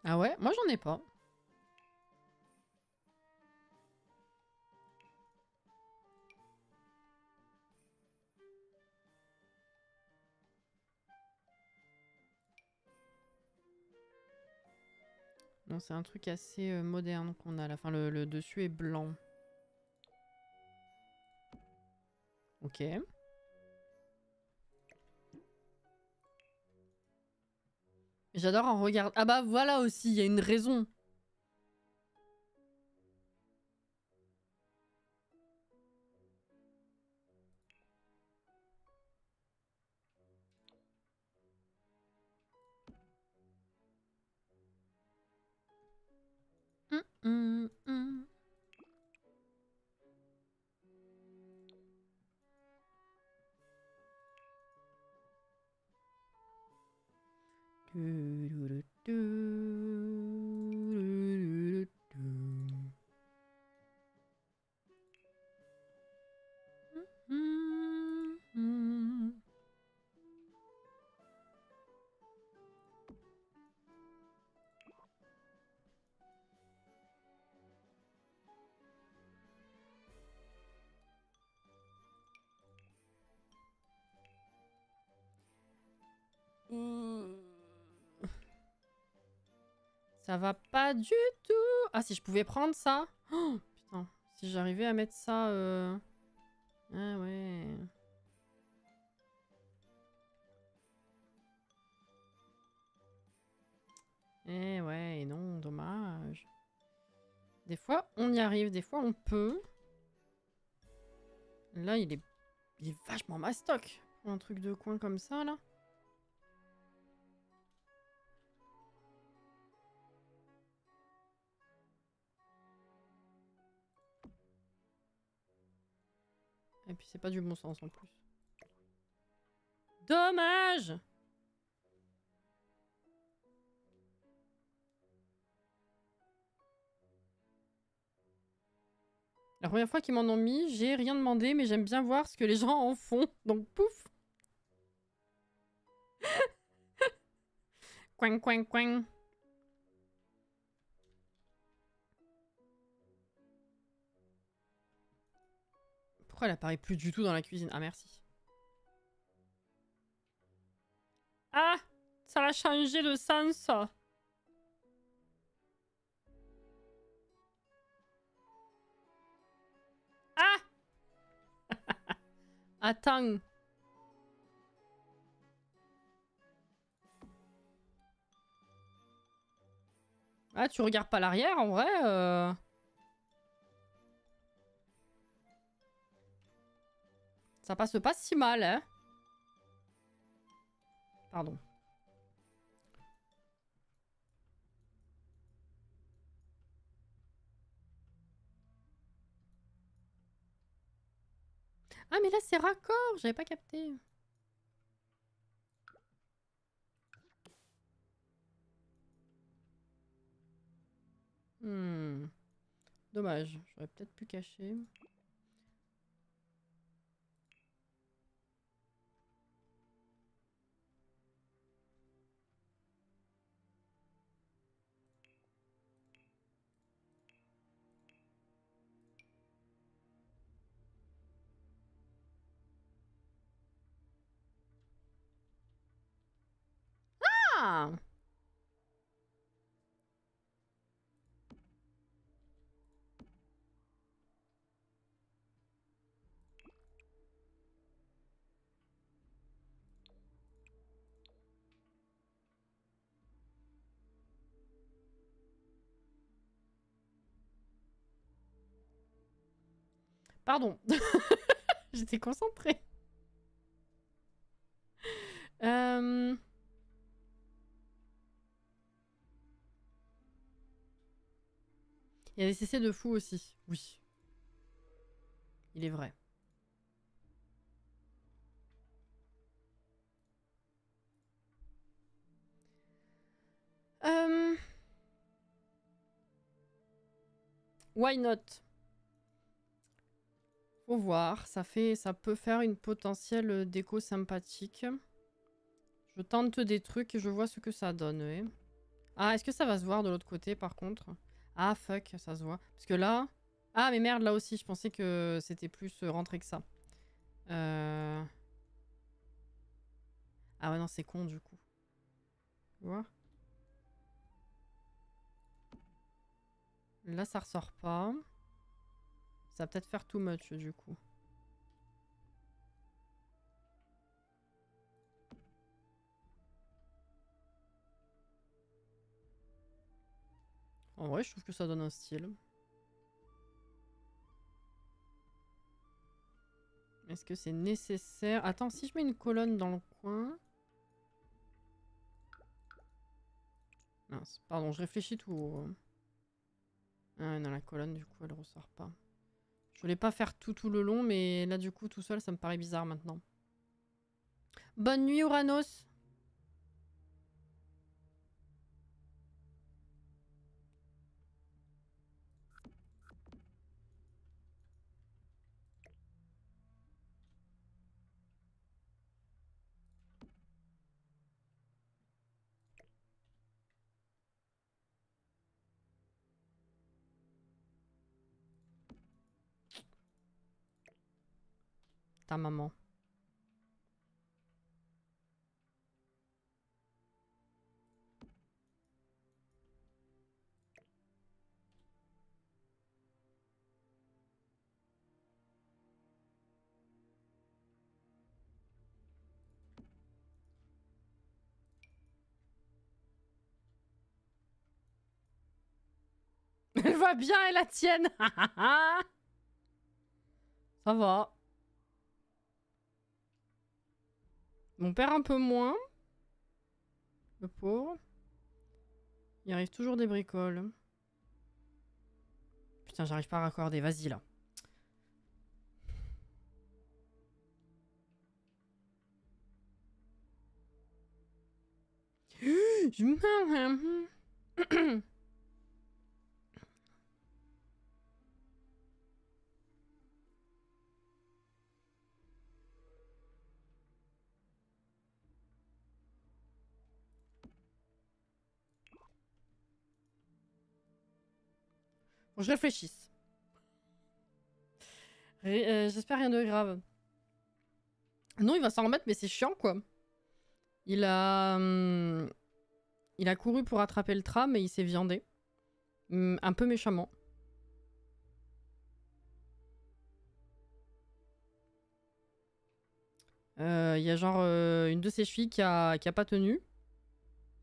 Ah ouais? Moi, j'en ai pas. Non, c'est un truc assez moderne qu'on a là. Enfin, le dessus est blanc. Ok. J'adore en regarder. Ah bah voilà aussi, il y a une raison. Hum. Ça va pas du tout. Ah, si je pouvais prendre ça. Oh, putain, si j'arrivais à mettre ça... Ah ouais. Eh ouais, et non, dommage. Des fois, on y arrive, des fois, on peut. Là, il est vachement mastoc pour un truc de coin comme ça, là. Et puis, c'est pas du bon sens, en plus. Dommage! La première fois qu'ils m'en ont mis, j'ai rien demandé, mais j'aime bien voir ce que les gens en font. Donc, pouf! Coing, coing, coing. Pourquoi elle apparaît plus du tout dans la cuisine? Ah, merci. Ah! Ça a changé de sens. Ah! Attends. Ah, tu regardes pas l'arrière, en vrai Ça passe pas si mal, hein. Pardon. Ah, mais là, c'est raccord. J'avais pas capté. Dommage. J'aurais peut-être pu cacher. Ah! Pardon. J'étais concentrée. Il y a des CC de fou aussi. Oui. Il est vrai. Why not? Faut voir. Ça peut faire une potentielle déco sympathique. Je tente des trucs et je vois ce que ça donne. Ouais. Ah, est-ce que ça va se voir de l'autre côté par contre? Ah, fuck, ça se voit. Parce que là... Ah, mais merde, là aussi, je pensais que c'était plus rentré que ça. Ah ouais, non, c'est con du coup. Tu vois? Là, ça ressort pas. Ça va peut-être faire too much du coup. En vrai, je trouve que ça donne un style. Est-ce que c'est nécessaire? Attends, si je mets une colonne dans le coin... Mince, pardon, je réfléchis tout haut. Ah, non, la colonne, du coup, elle ressort pas. Je voulais pas faire tout le long, mais là, du coup, tout seul, ça me paraît bizarre maintenant. Bonne nuit, Uranus! ta maman. Elle va bien, elle la tienne. Ça va. Mon père un peu moins. Le pauvre. Il arrive toujours des bricoles. Putain, j'arrive pas à raccorder. Vas-y, là. Faut que je réfléchisse. J'espère rien de grave. Non, il va s'en remettre, mais c'est chiant, quoi. Il a couru pour attraper le tram et il s'est viandé. Un peu méchamment. Il y a genre une de ses chevilles qui a pas tenu.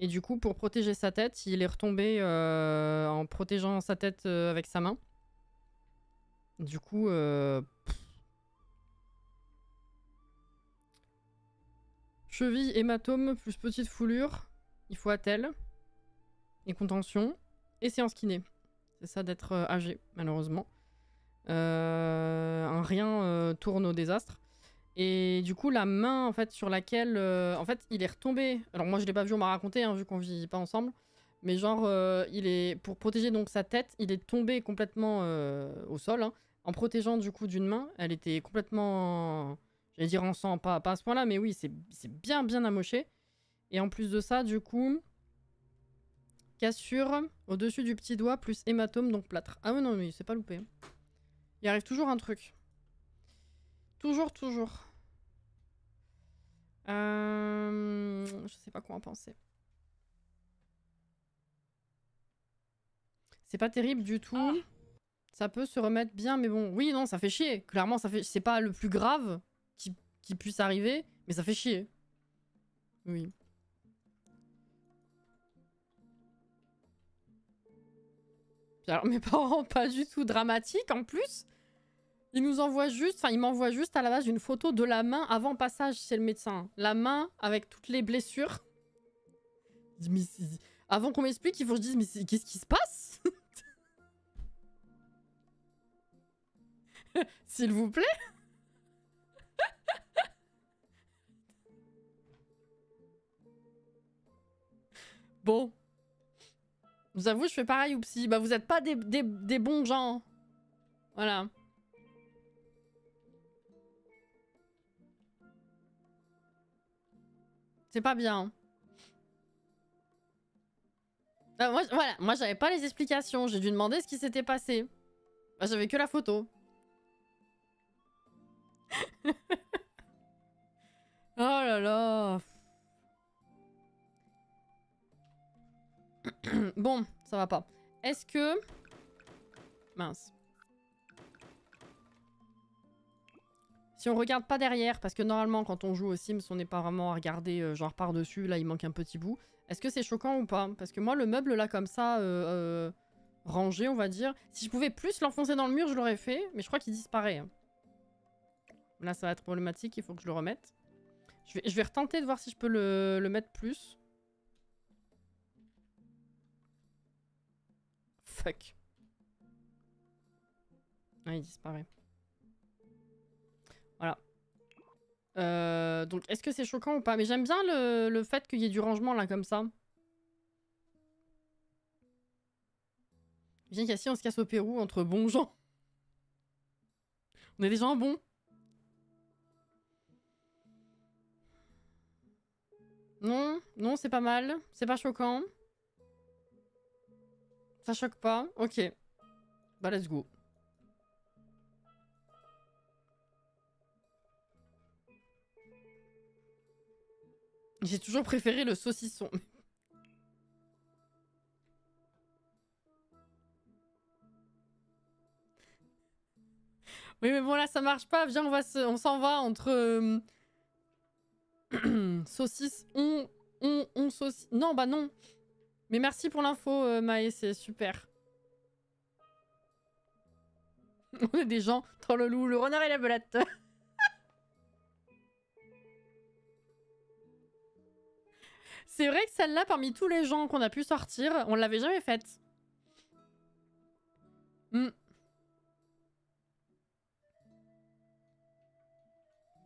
Et du coup, pour protéger sa tête, il est retombé en protégeant sa tête avec sa main. Du coup, cheville, hématome, plus petite foulure. Il faut attelle. Et contention. Et séance kiné. C'est ça d'être âgé, malheureusement. Un rien tourne au désastre. Et du coup, la main en fait sur laquelle, en fait, il est retombé. Alors moi, je l'ai pas vu, on m'a raconté, hein, vu qu'on vit pas ensemble. Mais genre, il est pour protéger donc sa tête, il est tombé complètement au sol, hein, en protégeant du coup d'une main. Elle était complètement, j'allais dire en sang, pas à ce point-là, mais oui, c'est bien amoché. Et en plus de ça, du coup, cassure au-dessus du petit doigt plus hématome donc plâtre. Ah ouais non, mais c'est pas loupé. Il arrive toujours un truc. Toujours. Je sais pas quoi en penser. C'est pas terrible du tout. Ça peut se remettre bien, mais bon. Oui, non, ça fait chier. Clairement, ça fait. C'est pas le plus grave qui puisse arriver, mais ça fait chier. Oui. Puis alors, mes parents, pas du tout dramatiques en plus. Ils nous envoient juste, enfin, ils m'envoient juste à la base une photo de la main avant passage chez le médecin. La main avec toutes les blessures. Mais avant qu'on m'explique, il faut que je dise, mais qu'est-ce qui se passe? S'il vous plaît. Bon. Vous avouez, je fais pareil ou psy. Bah, vous êtes pas des bons gens. Voilà. C'est pas bien. Moi j'avais pas les explications. J'ai dû demander ce qui s'était passé. Bah, j'avais que la photo. Oh là là. Bon, ça va pas. Est-ce que... Mince. Si on regarde pas derrière, parce que normalement quand on joue aux Sims, on n'est pas vraiment à regarder genre par-dessus, là il manque un petit bout. Est-ce que c'est choquant ou pas? Parce que moi le meuble là comme ça, rangé on va dire, si je pouvais plus l'enfoncer dans le mur je l'aurais fait, mais je crois qu'il disparaît. Là ça va être problématique, il faut que je le remette. Je vais retenter de voir si je peux le mettre plus. Fuck. Ah, il disparaît. Voilà. Donc, est-ce que c'est choquant ou pas? Mais j'aime bien le fait qu'il y ait du rangement, là, comme ça. Viens qu'ici, on se casse au Pérou entre bons gens. On est des gens bons. Non, c'est pas mal. C'est pas choquant. Ça choque pas. Ok. Bah, let's go. J'ai toujours préféré le saucisson. Oui, mais bon, là, ça marche pas. Viens, on s'en va entre... saucisse, on saucisse... Non, bah non. Mais merci pour l'info, Maë, c'est super. On est des gens dans le loup, le renard et la belette. C'est vrai que celle-là, parmi tous les gens qu'on a pu sortir, on l'avait jamais faite.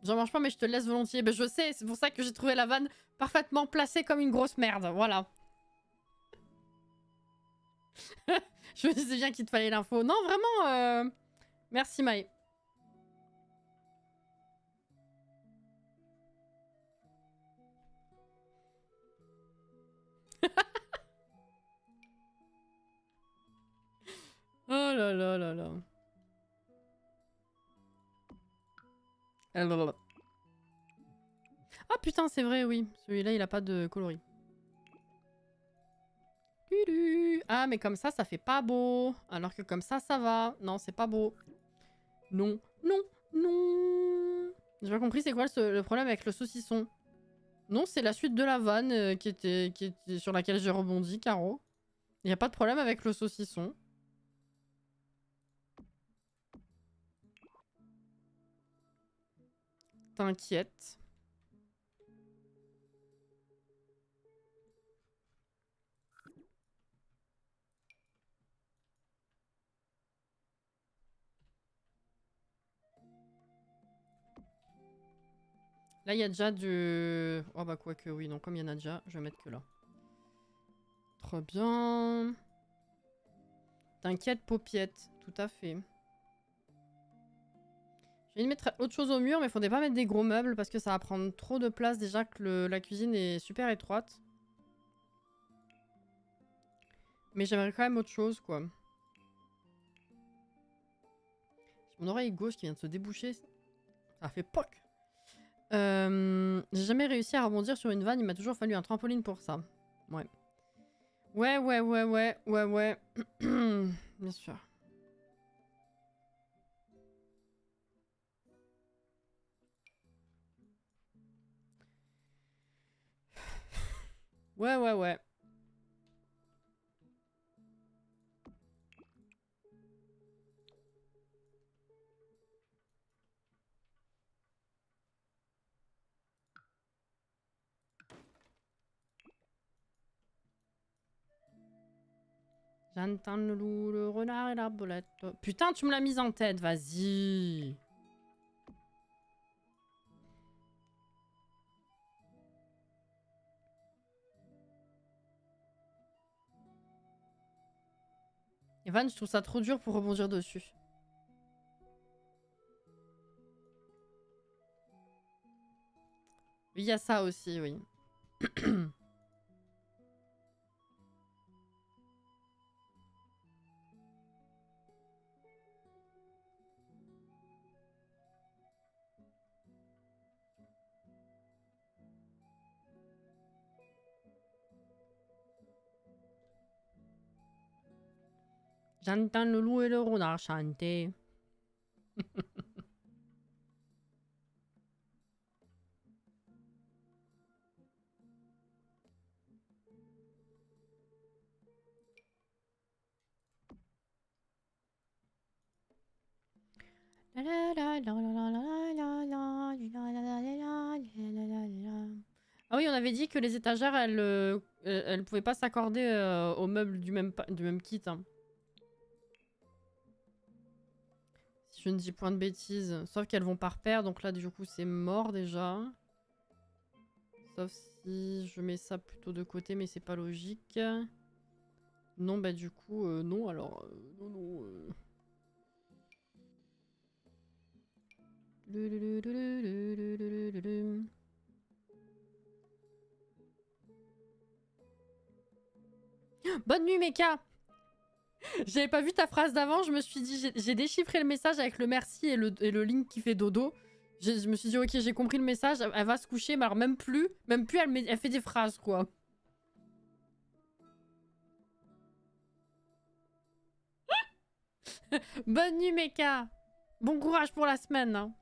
J'en mange pas, mais je te laisse volontiers. Ben, je sais, c'est pour ça que j'ai trouvé la vanne parfaitement placée comme une grosse merde. Voilà. Je me disais bien qu'il te fallait l'info. Non, vraiment, merci Maë. Oh là là là là. Ah putain, c'est vrai, oui. Celui-là, il a pas de coloris. Ah, mais comme ça fait pas beau. Alors que comme ça va. Non, c'est pas beau. Non, non, non. J'ai pas compris c'est quoi le problème avec le saucisson. Non, c'est la suite de la vanne qui était sur laquelle j'ai rebondi, Caro. Il n'y a pas de problème avec le saucisson. T'inquiète. Là, il y a déjà du... Oh bah quoi que oui, non, comme il y en a déjà, je vais mettre que là. Trop bien. T'inquiète, paupiette, tout à fait. J'ai envie de mettre autre chose au mur, mais faudrait pas mettre des gros meubles parce que ça va prendre trop de place déjà que la cuisine est super étroite. Mais j'aimerais quand même autre chose, quoi. J'ai mon oreille gauche qui vient de se déboucher. Ça fait POC. J'ai jamais réussi à rebondir sur une vanne, il m'a toujours fallu un trampoline pour ça. Ouais. Ouais. Bien sûr. Ouais. J'entends le loup, le renard et la bolette. Putain, tu me l'as mise en tête, vas-y. Evan, je trouve ça trop dur pour rebondir dessus. Oui, il y a ça aussi, oui. J'entends le loup et le renard chanter. Ah oui, on avait dit que les étagères, elles pouvaient pas s'accorder aux meubles du même kit. Hein. Si je ne dis point de bêtises. Sauf qu'elles vont par paire, donc là, du coup, c'est mort déjà. Sauf si je mets ça plutôt de côté, mais c'est pas logique. Non, bah du coup, non, alors... non. Bonne nuit, Mecha. J'avais pas vu ta phrase d'avant, je me suis dit, j'ai déchiffré le message avec le merci et le link qui fait dodo. Je me suis dit, ok, j'ai compris le message, elle va se coucher, mais alors même plus, elle fait des phrases, quoi. Bonne nuit, Meka. Bon courage pour la semaine. Hein.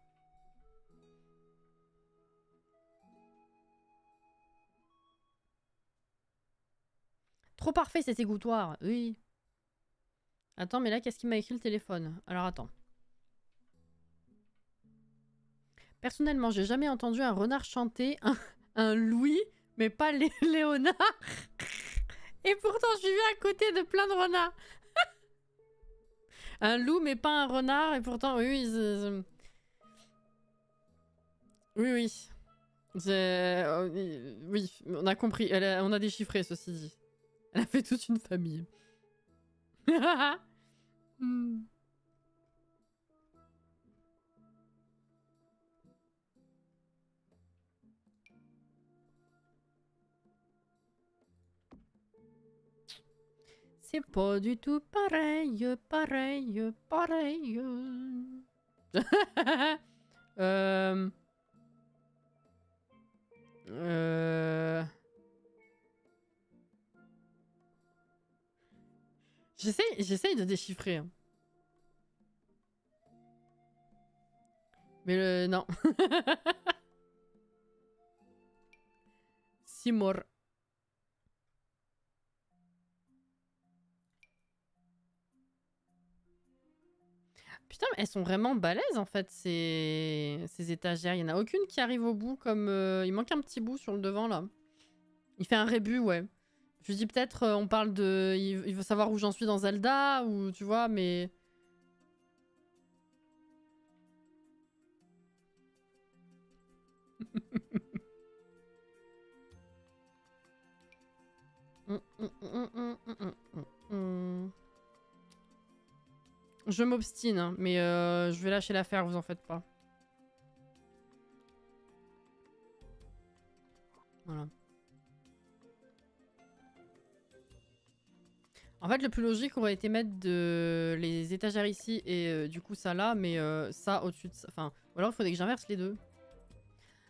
Trop parfait cet égouttoir, oui. Attends, mais là, qu'est-ce qu'il m'a écrit le téléphone? Alors, attends. Personnellement, j'ai jamais entendu un renard chanter un Louis, mais pas Léonard. Et pourtant, je vivais à côté de plein de renards. Un loup, mais pas un renard, et pourtant, oui, oui, oui. Oui, on a compris. On a déchiffré, ceci dit. Elle a fait toute une famille. Hmm. C'est pas du tout pareil, pareil, pareil. euh... J'essaye de déchiffrer. Hein. Mais non. Simor. Putain, mais elles sont vraiment balèzes en fait, ces étagères. Il n'y en a aucune qui arrive au bout comme... Il manque un petit bout sur le devant là. Il fait un rébut, ouais. Je dis peut-être, on parle de... Il veut savoir où j'en suis dans Zelda, ou tu vois, mais... Je m'obstine, hein, mais je vais lâcher l'affaire, vous en faites pas. Voilà. En fait, le plus logique aurait été mettre les étagères ici et du coup ça là, mais ça au-dessus de ça. Enfin, ou alors il faudrait que j'inverse les deux.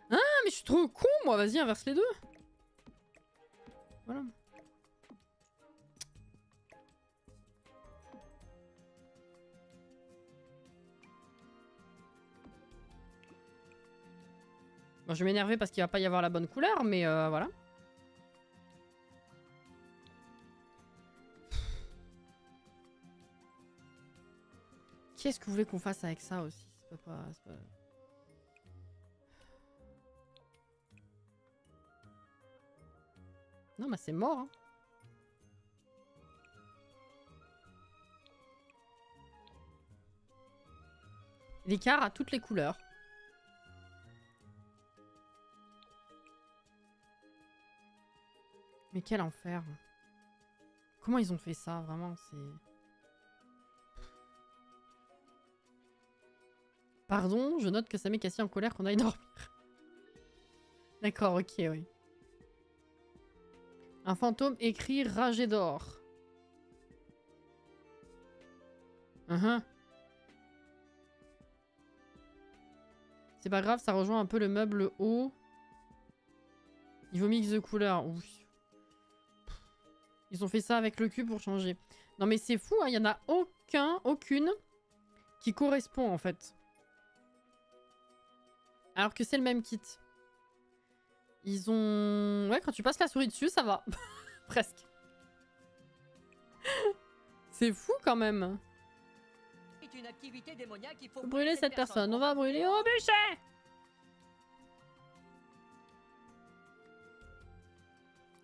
Ah, mais je suis trop con, moi. Vas-y, inverse les deux. Voilà. Bon, je vais m'énerver parce qu'il va pas y avoir la bonne couleur, mais voilà. Qu'est-ce que vous voulez qu'on fasse avec ça aussi? C'est pas... Non, bah c'est mort. Hein. L'écart a toutes les couleurs. Mais quel enfer. Comment ils ont fait ça? Vraiment, c'est... Pardon, je note que ça met Cassie en colère qu'on aille dormir. D'accord, ok, oui. Un fantôme écrit ragé d'or. C'est pas grave, ça rejoint un peu le meuble haut. Niveau mix de couleurs. Ouf. Ils ont fait ça avec le cul pour changer. Non mais c'est fou, hein, y en a aucune qui correspond en fait. Alors que c'est le même kit. Ils ont... Ouais, quand tu passes la souris dessus, ça va. Presque. C'est fou quand même. Une activité démoniaque, il faut brûler cette personne. On va brûler au bûcher.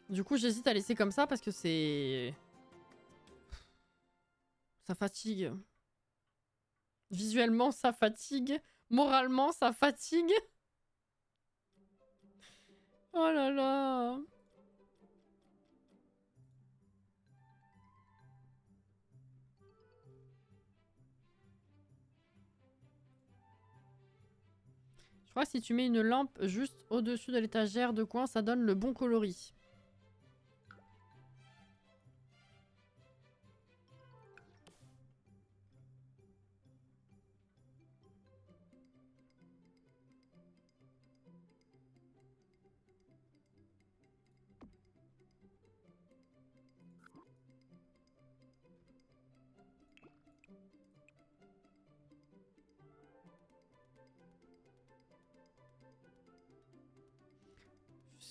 Du coup, j'hésite à laisser comme ça parce que c'est... Ça fatigue. Visuellement, ça fatigue. Moralement, ça fatigue. Oh là là. Je crois que si tu mets une lampe juste au-dessus de l'étagère de coin, ça donne le bon coloris.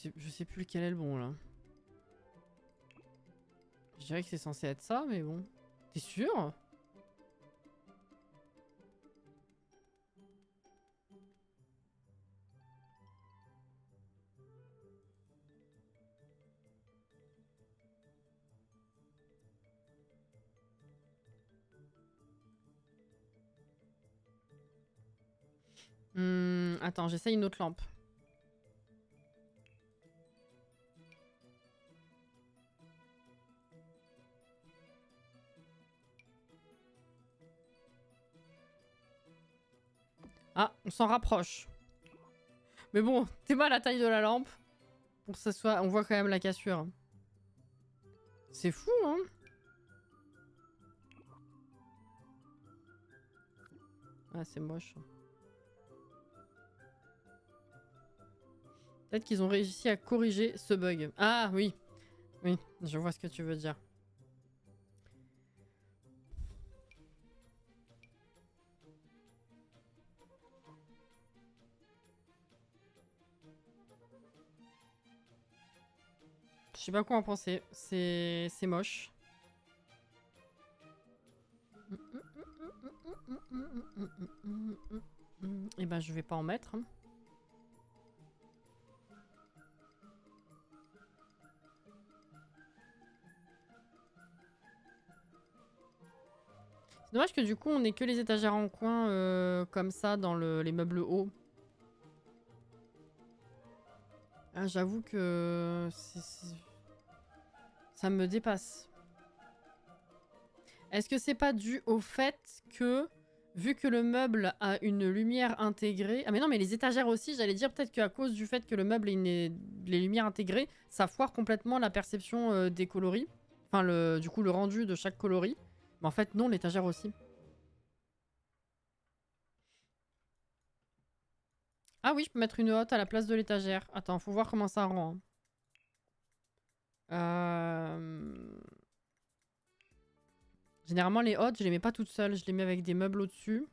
Je sais plus lequel est le bon là. Je dirais que c'est censé être ça, mais bon. T'es sûr? Attends, j'essaye une autre lampe. Ah, on s'en rapproche. Mais bon, t'es mal à la taille de la lampe. Pour que ça soit... On voit quand même la cassure. C'est fou, hein? Ah, c'est moche. Peut-être qu'ils ont réussi à corriger ce bug. Ah, oui. Oui, je vois ce que tu veux dire. Je sais pas quoi en penser. C'est moche. Et ben, je vais pas en mettre. Hein. C'est dommage que du coup, on ait que les étagères en coin comme ça dans les meubles hauts. Ah, j'avoue que ça me dépasse. Est-ce que c'est pas dû au fait que, vu que le meuble a une lumière intégrée... Ah mais non, mais les étagères aussi, j'allais dire peut-être qu'à cause du fait que le meuble ait les lumières intégrées, ça foire complètement la perception des coloris. Enfin, du coup, le rendu de chaque coloris. Mais en fait, non, l'étagère aussi. Ah oui, je peux mettre une hotte à la place de l'étagère. Attends, faut voir comment ça rend. Généralement, les hottes, je les mets pas toutes seules. Je les mets avec des meubles au-dessus.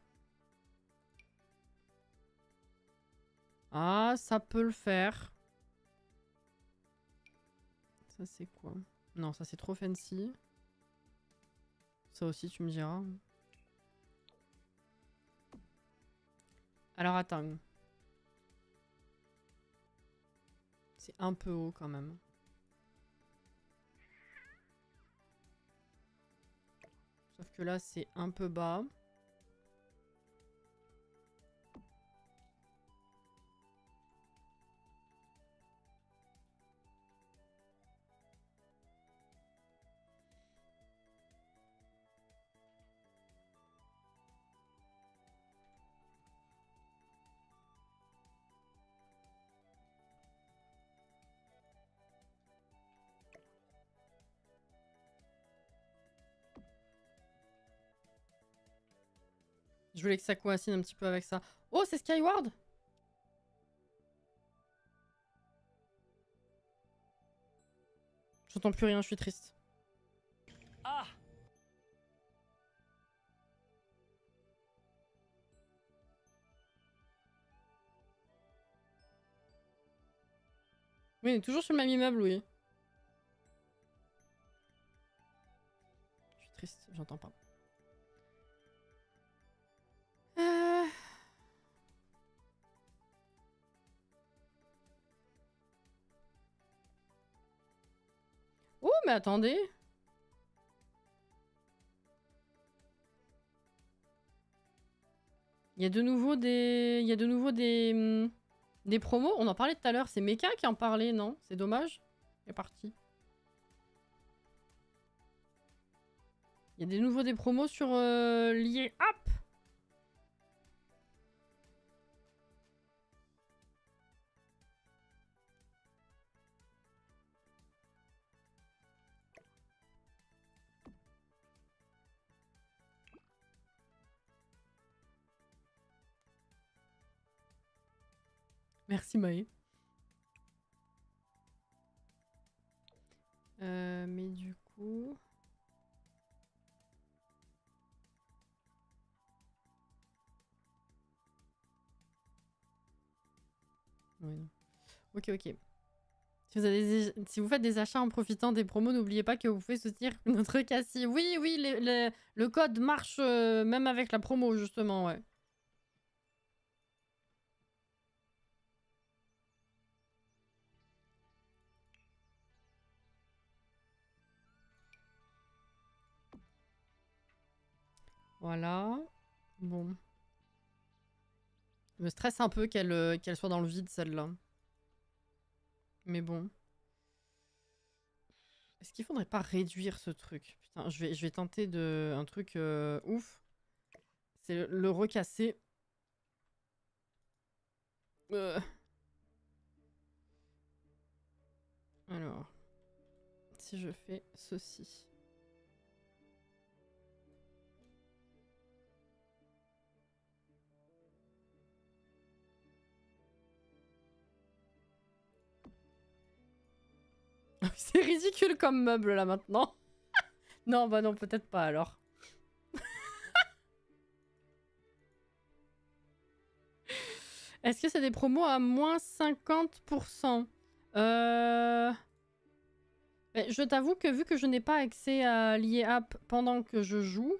Ah, ça peut le faire. Ça, c'est quoi? Non, ça, c'est trop fancy. Ça aussi, tu me diras. Alors, attends. C'est un peu haut, quand même. Sauf que là, c'est un peu bas. Je voulais que ça coïncide un petit peu avec ça. Oh, c'est Skyward! J'entends plus rien, je suis triste. Ah! Oui, toujours sur le même immeuble, oui. Je suis triste, j'entends pas. Oh, mais attendez! Il y a de nouveau des... Il y a de nouveau des promos. On en parlait tout à l'heure. C'est Mecha qui en parlait, non? C'est dommage. Il est parti. Il y a des nouveaux des promos sur lié app. Merci Maë. Mais du coup... Oui. Ok, ok. Si vous faites des achats en profitant des promos, n'oubliez pas que vous pouvez soutenir notre Cassie. Oui, oui, le code marche même avec la promo, justement, ouais. Voilà. Bon. Je me stresse un peu qu'elle soit dans le vide, celle-là. Mais bon. Est-ce qu'il faudrait pas réduire ce truc? Putain, je vais tenter un truc ouf. C'est le recasser. Alors. Si je fais ceci. C'est ridicule comme meuble là maintenant. Non, bah non, peut-être pas alors. Est-ce que c'est des promos à moins 50%? Je t'avoue que vu que je n'ai pas accès à l'IA-app pendant que je joue,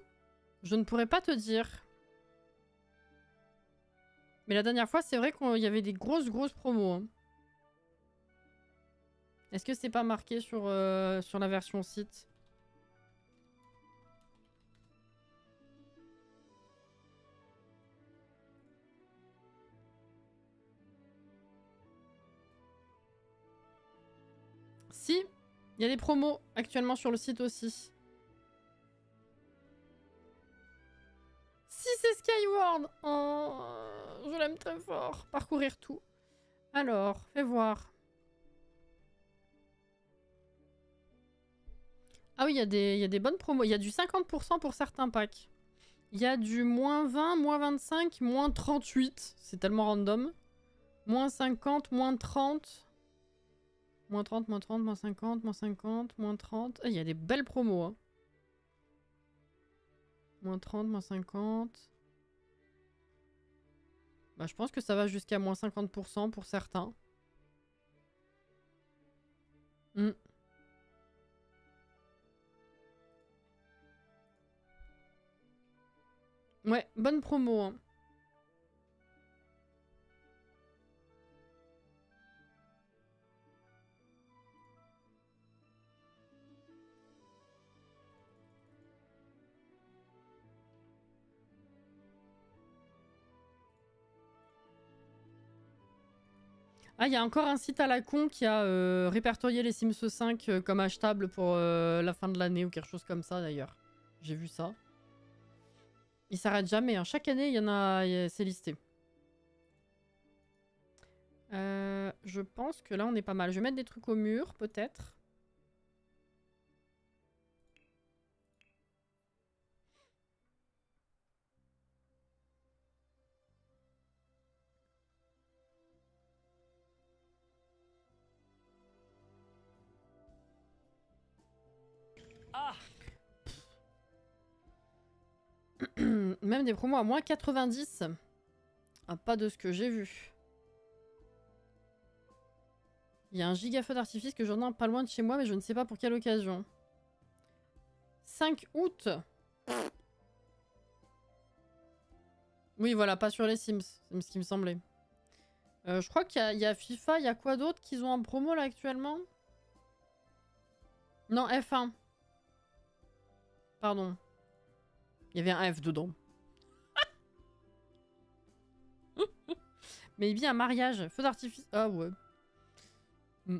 je ne pourrais pas te dire. Mais la dernière fois, c'est vrai qu'il y avait des grosses promos. Hein. Est-ce que c'est pas marqué sur la version site? Si, il y a des promos actuellement sur le site aussi. Si c'est Skyward, oh, je l'aime très fort. Parcourir tout. Alors, fais voir. Ah oui, il y a des bonnes promos. Il y a du 50% pour certains packs. Il y a du moins 20, moins 25, moins 38. C'est tellement random. Moins 50, moins 30. Moins 30, moins 30, moins 50, moins 50, moins 30. Ah, il y a des belles promos. Hein. Moins 30, moins 50. Bah, je pense que ça va jusqu'à moins 50% pour certains. Mm. Ouais, bonne promo. Hein. Ah, il y a encore un site à la con qui a répertorié les Sims 5 comme achetable pour la fin de l'année ou quelque chose comme ça d'ailleurs. J'ai vu ça. Il s'arrête jamais. Hein. Chaque année, il y en a, c'est listé. Je pense que là, on est pas mal. Je vais mettre des trucs au mur, peut-être. Ah! Même des promos à moins 90. Ah, pas de ce que j'ai vu. Il y a un giga feu d'artifice que j'en ai pas loin de chez moi, mais je ne sais pas pour quelle occasion. 5 août. Oui, voilà, pas sur les Sims. C'est ce qui me semblait. Je crois qu'il y a FIFA, il y a quoi d'autre qu'ils ont en promo là actuellement? Non, F1. Pardon. Il y avait un F dedans. Mais il vit un mariage. Feu d'artifice. Ah ouais. Mm.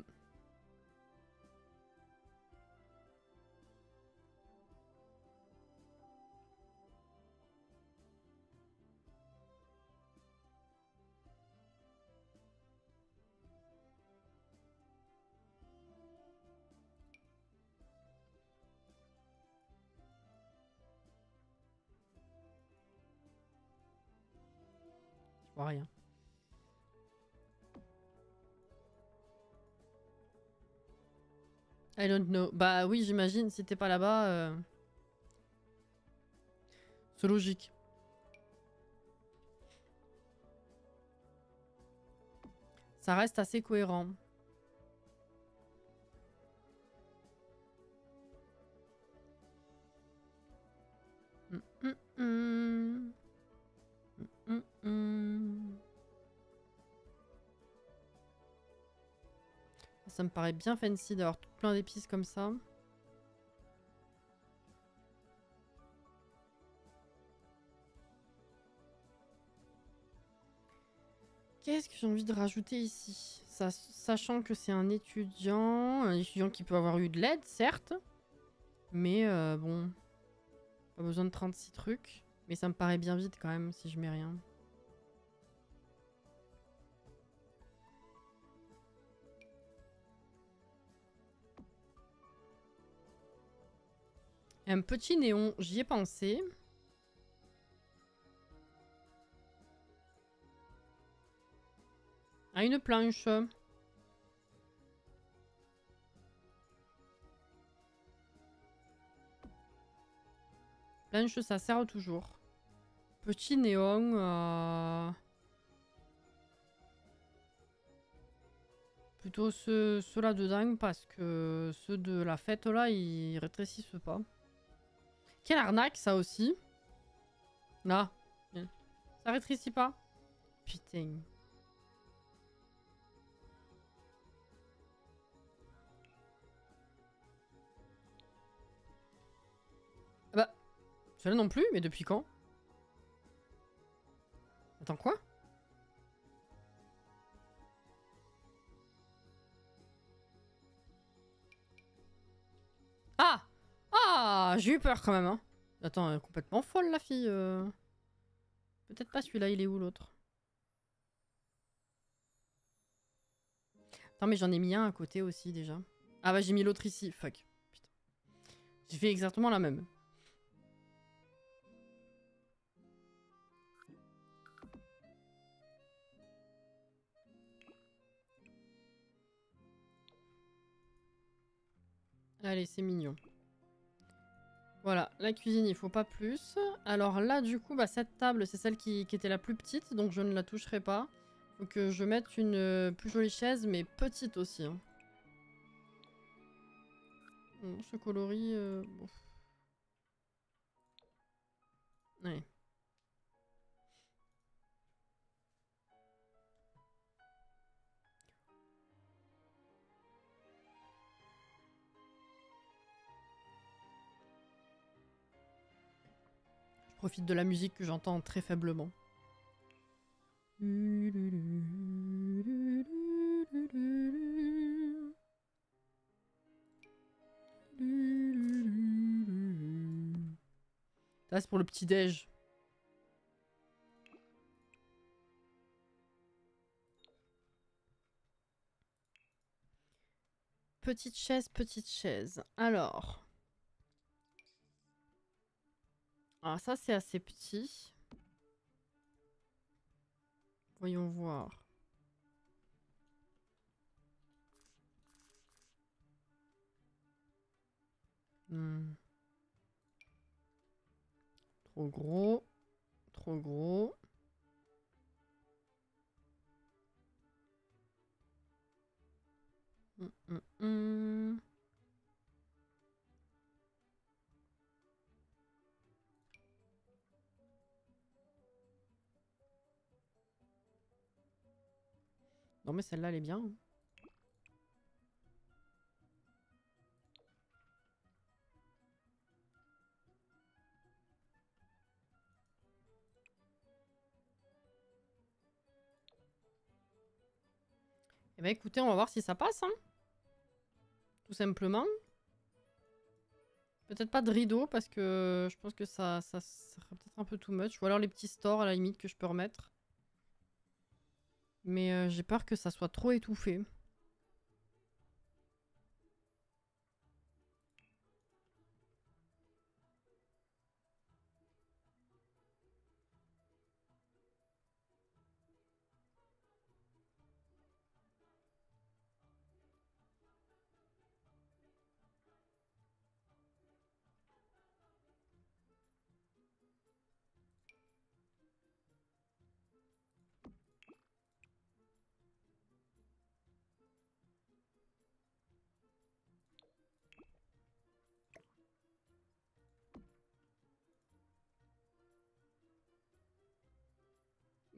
Je vois rien. I don't know. Bah oui, j'imagine, si t'es pas là-bas... C'est logique. Ça reste assez cohérent. hum. Ça me paraît bien fancy d'avoir tout plein d'épices comme ça. Qu'est-ce que j'ai envie de rajouter ici? Sachant que c'est un étudiant qui peut avoir eu de l'aide, certes. Mais bon, pas besoin de 36 trucs. Mais ça me paraît bien vite quand même si je mets rien. Un petit néon, j'y ai pensé. Ah, une planche. Planche, ça sert toujours. Petit néon. Plutôt ceux-là dedans parce que ceux de la fête là, ils rétrécissent pas. Quelle arnaque ça aussi. Là. Ça rétrécit pas. Putain. Ah bah. Celui-là non plus, mais depuis quand? Attends, quoi? Ah! Ah! J'ai eu peur quand même, hein. Attends, elle est complètement folle la fille. Peut-être pas celui-là, il est où l'autre? Attends, mais j'en ai mis un à côté aussi déjà. Ah bah j'ai mis l'autre ici, fuck. Putain. J'ai fait exactement la même. Allez, c'est mignon. Voilà, la cuisine, il faut pas plus. Alors là, du coup, bah, cette table, c'est celle qui était la plus petite, donc je ne la toucherai pas. Faut que je mette une plus jolie chaise, mais petite aussi. Hein. Bon, ce coloris... bon. Allez. Je profite de la musique que j'entends très faiblement. Ça, c'est pour le petit-déj. Petite chaise, petite chaise. Alors... Ah, ça, c'est assez petit. Voyons voir. Trop gros. Trop gros. Non mais celle-là elle est bien. Eh ben écoutez, on va voir si ça passe. Hein. Tout simplement. Peut-être pas de rideau parce que je pense que ça serait peut-être un peu too much. Ou alors les petits stores à la limite que je peux remettre. Mais j'ai peur que ça soit trop étouffé.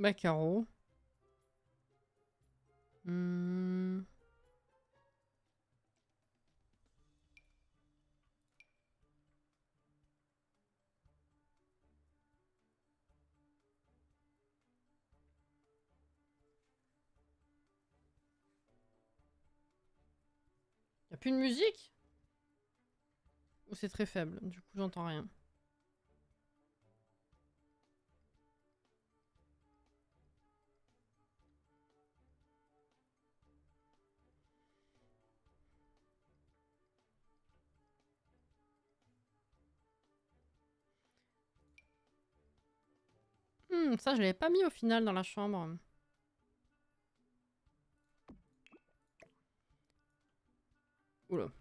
Bah, carreau. Hmm. Y a plus de musique? Ou c'est très faible? Du coup, j'entends rien. Ça, je l'avais pas mis au final dans la chambre. Oula.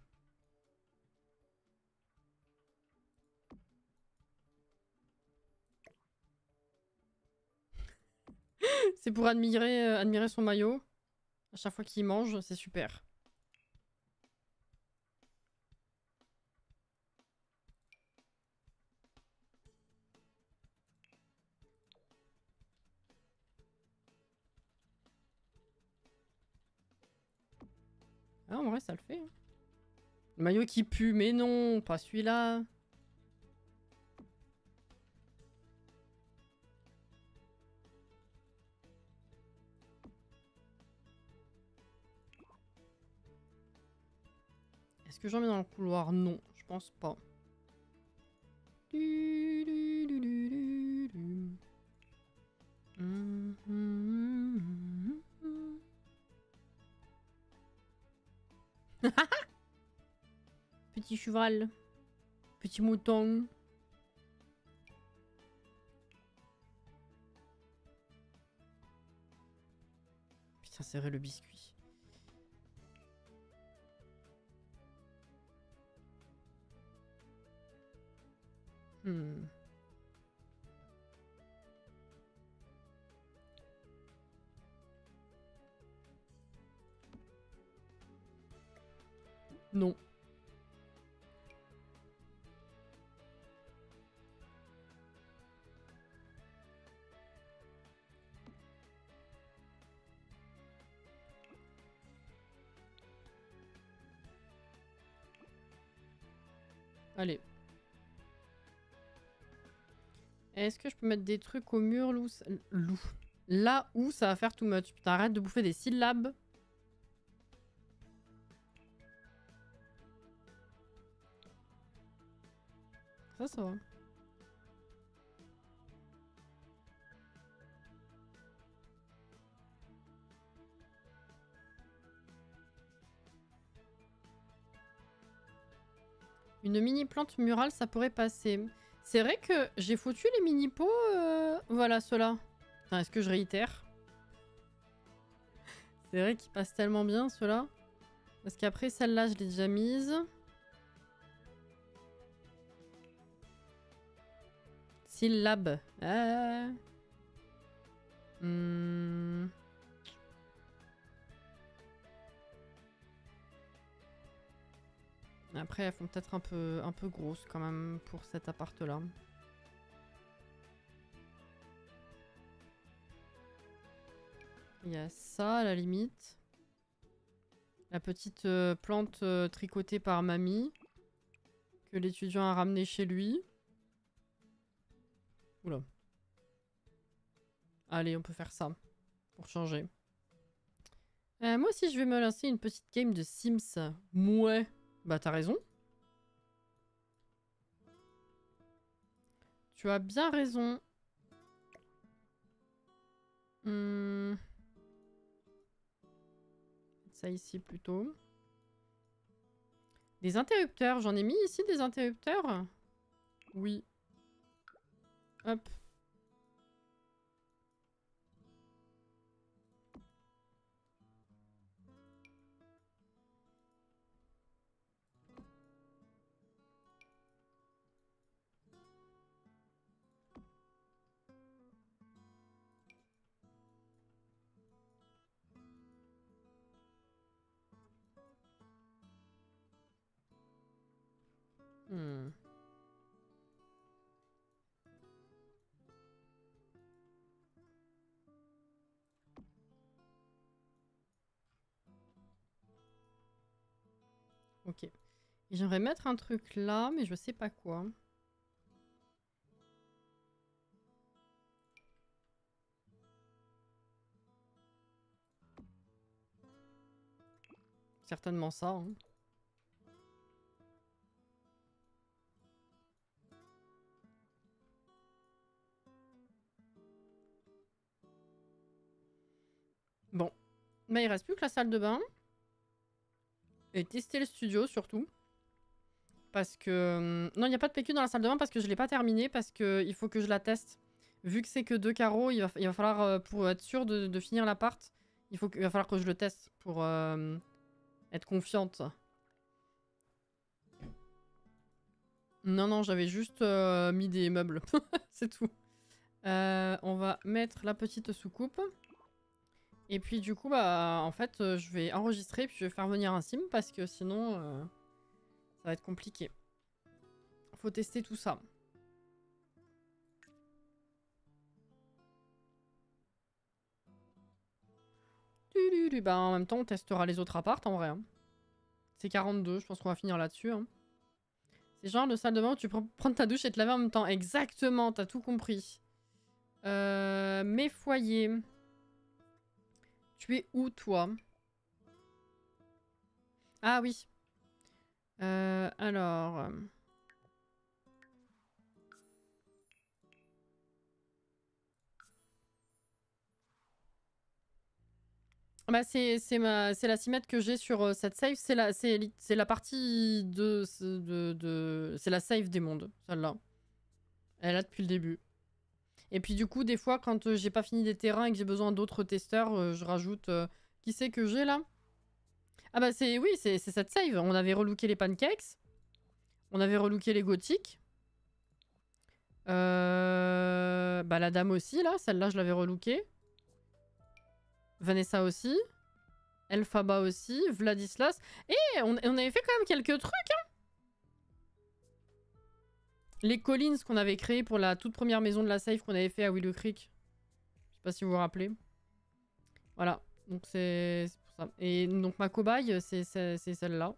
C'est pour admirer son maillot. À chaque fois qu'il mange, c'est super. Ah, en vrai, ça le fait. Hein. Le maillot qui pue, mais non, pas celui-là. Est-ce que j'en mets dans le couloir? Non, je pense pas. Petit cheval. Petit mouton. Putain, c'est vrai le biscuit. Non. Allez. Est-ce que je peux mettre des trucs au mur là où ça va faire too much? Putain, arrête de bouffer des syllabes. Ça va. Une mini plante murale, ça pourrait passer. C'est vrai que j'ai foutu les mini pots. Voilà, ceux-là. Est-ce que je réitère? C'est vrai qu'ils passent tellement bien, ceux-là. Parce qu'après, celle-là, je l'ai déjà mise. Syllabe. Après, elles font peut-être un peu grosses quand même pour cet appart-là. Il y a ça à la limite. La petite plante tricotée par mamie. Que l'étudiant a ramenée chez lui. Oula. Allez, on peut faire ça. Pour changer. Moi aussi, je vais me lancer une petite game de Sims. Mouais. Bah, t'as raison. Tu as bien raison. Ça ici plutôt. Des interrupteurs. J'en ai mis ici des interrupteurs? Oui. Hop. Ok. Et j'aimerais mettre un truc là, mais je sais pas quoi. Certainement ça. Hein. Bon. Mais il reste plus que la salle de bain. Et tester le studio surtout. Parce que... Non, il n'y a pas de PQ dans la salle de bain parce que je l'ai pas terminé. Parce qu'il faut que je la teste. Vu que c'est que 2 carreaux, il va falloir, pour être sûr de finir l'appart, il va falloir que je le teste pour être confiante. Non, non, j'avais juste mis des meubles. C'est tout. On va mettre la petite soucoupe. Et puis du coup, bah, en fait, je vais enregistrer puis je vais faire venir un sim parce que sinon, ça va être compliqué. Faut tester tout ça. Bah, en même temps, on testera les autres apparts en vrai. Hein. C'est 42, je pense qu'on va finir là-dessus. Hein. C'est genre le salle de bain où tu peux prendre ta douche et te laver en même temps. Exactement, t'as tout compris. Mes foyers. Tu es où, toi? Ah oui. Alors... Bah c'est la cimet que j'ai sur cette save. C'est la partie de... C'est la save des mondes, celle-là. Elle est là depuis le début. Et puis du coup, des fois, quand j'ai pas fini des terrains et que j'ai besoin d'autres testeurs, je rajoute... qui c'est que j'ai là? Ah bah c'est... Oui, c'est cette save. On avait relooké les pancakes. On avait relooké les gothiques. Bah la dame aussi, là. Celle-là, je l'avais relookée. Vanessa aussi. Elphaba aussi. Vladislas. Et on avait fait quand même quelques trucs, hein. Les collines qu'on avait créées pour la toute première maison de la save qu'on avait fait à Willow Creek. Je sais pas si vous vous rappelez. Voilà. Donc c'est pour ça. Et donc ma cobaye, c'est celle-là.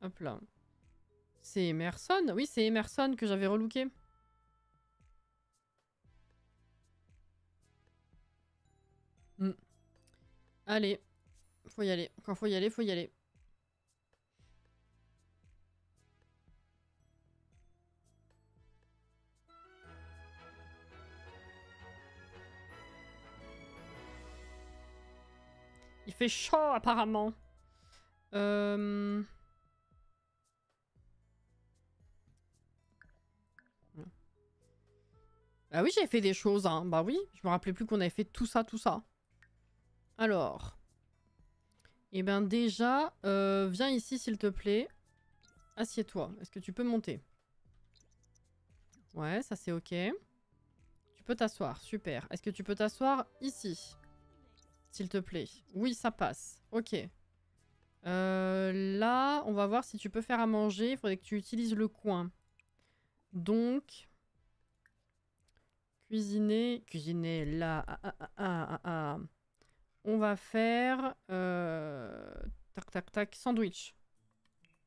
Hop là. C'est Emerson. Oui, c'est Emerson que j'avais relooké. Allez. Faut y aller. Quand faut y aller, faut y aller. Il fait chaud apparemment. Ah oui, j'ai fait des choses, hein. Bah oui, je me rappelais plus qu'on avait fait tout ça, tout ça. Alors. Eh ben déjà, viens ici s'il te plaît. Assieds-toi. Est-ce que tu peux monter? Ouais, ça c'est ok. Tu peux t'asseoir, super. Est-ce que tu peux t'asseoir ici? S'il te plaît. Oui, ça passe. Ok. Là, on va voir si tu peux faire à manger. Il faudrait que tu utilises le coin. Donc... Cuisiner là. On va faire... tac, tac, tac. Sandwich.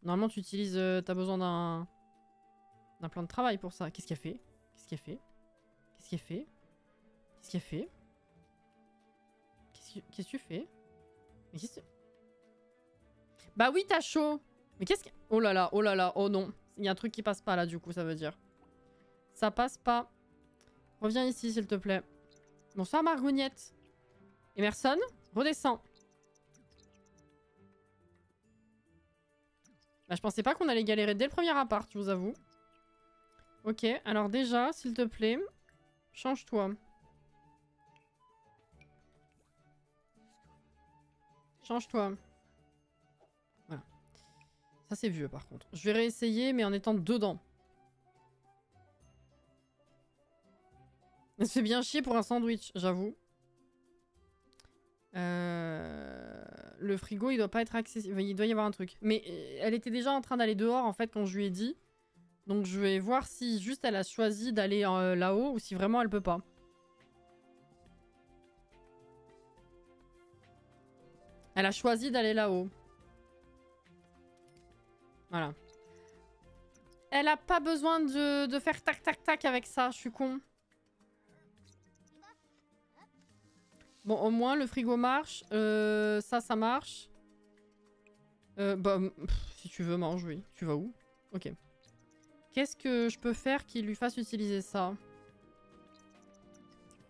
Normalement, tu utilises... t'as besoin d'un plan de travail pour ça. Qu'est-ce qu'il a fait? Qu'est-ce qu'il a fait? Qu'est-ce qu'il a fait? Qu'est-ce qu'il a fait? Qu'est-ce que tu fais? Mais qu'est-ce que... Bah oui, t'as chaud. Mais qu'est-ce que... Oh là là, oh non. Il y a un truc qui passe pas là, du coup, ça veut dire. Ça passe pas. Reviens ici, s'il te plaît. Bonsoir, Margouniette. Emerson, redescends. Bah, je pensais pas qu'on allait galérer dès le premier appart, je vous avoue. Ok, alors déjà, s'il te plaît, change-toi. Change-toi. Voilà. Ça, c'est vieux, par contre. Je vais réessayer, mais en étant dedans. Ça fait bien chier pour un sandwich, j'avoue. Le frigo, il doit pas être accessible. Il doit y avoir un truc. Mais elle était déjà en train d'aller dehors, en fait, quand je lui ai dit. Donc je vais voir si juste elle a choisi d'aller là-haut ou si vraiment elle peut pas. Elle a choisi d'aller là-haut. Voilà. Elle a pas besoin de faire tac tac tac avec ça, je suis con. Bon, au moins le frigo marche. Ça marche. Bah, si tu veux, mange, oui. Tu vas où? Ok. Qu'est-ce que je peux faire qui lui fasse utiliser ça?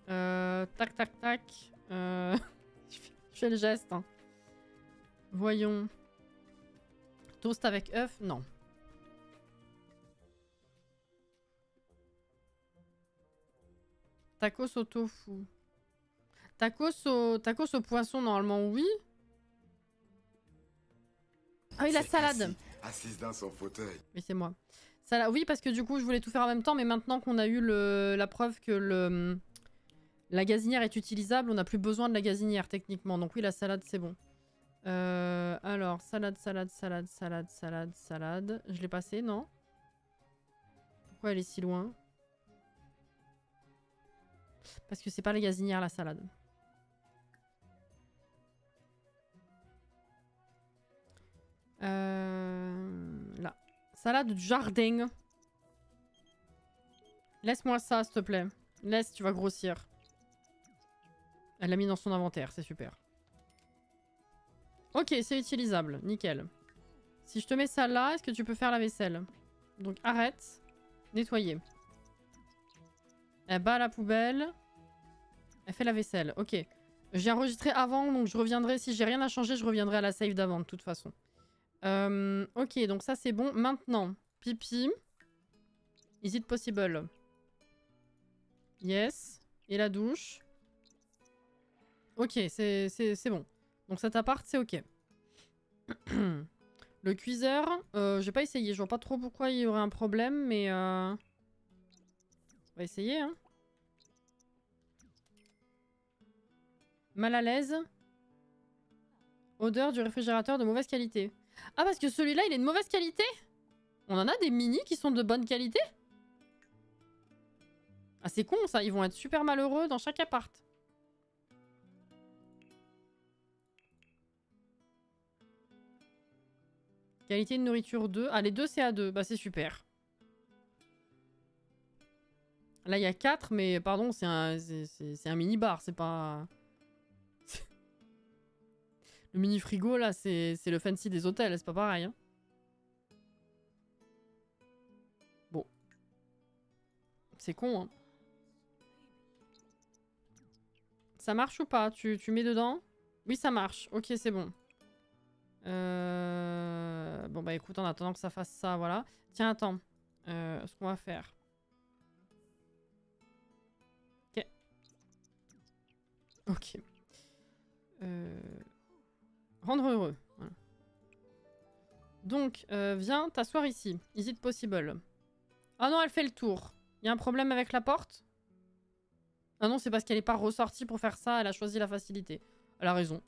Tac tac tac. Je fais le geste. Hein. Voyons. Toast avec œuf? Non. Tacos au tofu. Tacos au poisson, normalement, oui. Ah oui, la salade. Assise dans son fauteuil. Mais c'est moi. Oui, parce que du coup, je voulais tout faire en même temps, mais maintenant qu'on a eu la preuve que la gazinière est utilisable, on n'a plus besoin de la gazinière, techniquement. Donc oui, la salade, c'est bon. Alors, salade. Je l'ai passé, non? Pourquoi elle est si loin? Parce que c'est pas la gazinière, la salade. Là. Salade du jardin. Laisse-moi ça, s'il te plaît. Laisse, tu vas grossir. Elle l'a mis dans son inventaire, c'est super. Ok, c'est utilisable. Nickel. Si je te mets ça là, est-ce que tu peux faire la vaisselle? Donc arrête. Nettoyer. Elle bat la poubelle. Elle fait la vaisselle. Ok. J'ai enregistré avant, donc je reviendrai. Si j'ai rien à changer, je reviendrai à la save d'avant, de toute façon. Ok, donc ça c'est bon. Maintenant, pipi. Is it possible? Yes. Et la douche. Ok, c'est bon. Donc cet appart, c'est ok. Le cuiseur, j'ai pas essayé. Je vois pas trop pourquoi il y aurait un problème, mais... On va essayer, hein. Mal à l'aise. Odeur du réfrigérateur de mauvaise qualité. Ah, parce que celui-là, il est de mauvaise qualité? On en a des mini qui sont de bonne qualité? Ah, c'est con, ça. Ils vont être super malheureux dans chaque appart. Qualité de nourriture 2. Ah, les deux, c'est A2. Bah, c'est super. Là, il y a 4, mais pardon, c'est un mini-bar. C'est pas... Le mini-frigo, là, c'est le fancy des hôtels. C'est pas pareil, hein. Bon. C'est con, hein. Ça marche ou pas? Tu mets dedans? Oui, ça marche. Ok, c'est bon. Bon, bah écoute, en attendant que ça fasse ça, voilà. Tiens, attends. Ce qu'on va faire. Ok. Ok. Rendre heureux. Voilà. Donc, viens t'asseoir ici. Is it possible? Ah non, elle fait le tour. Il y a un problème avec la porte? Ah non, c'est parce qu'elle est pas ressortie pour faire ça. Elle a choisi la facilité. Elle a raison.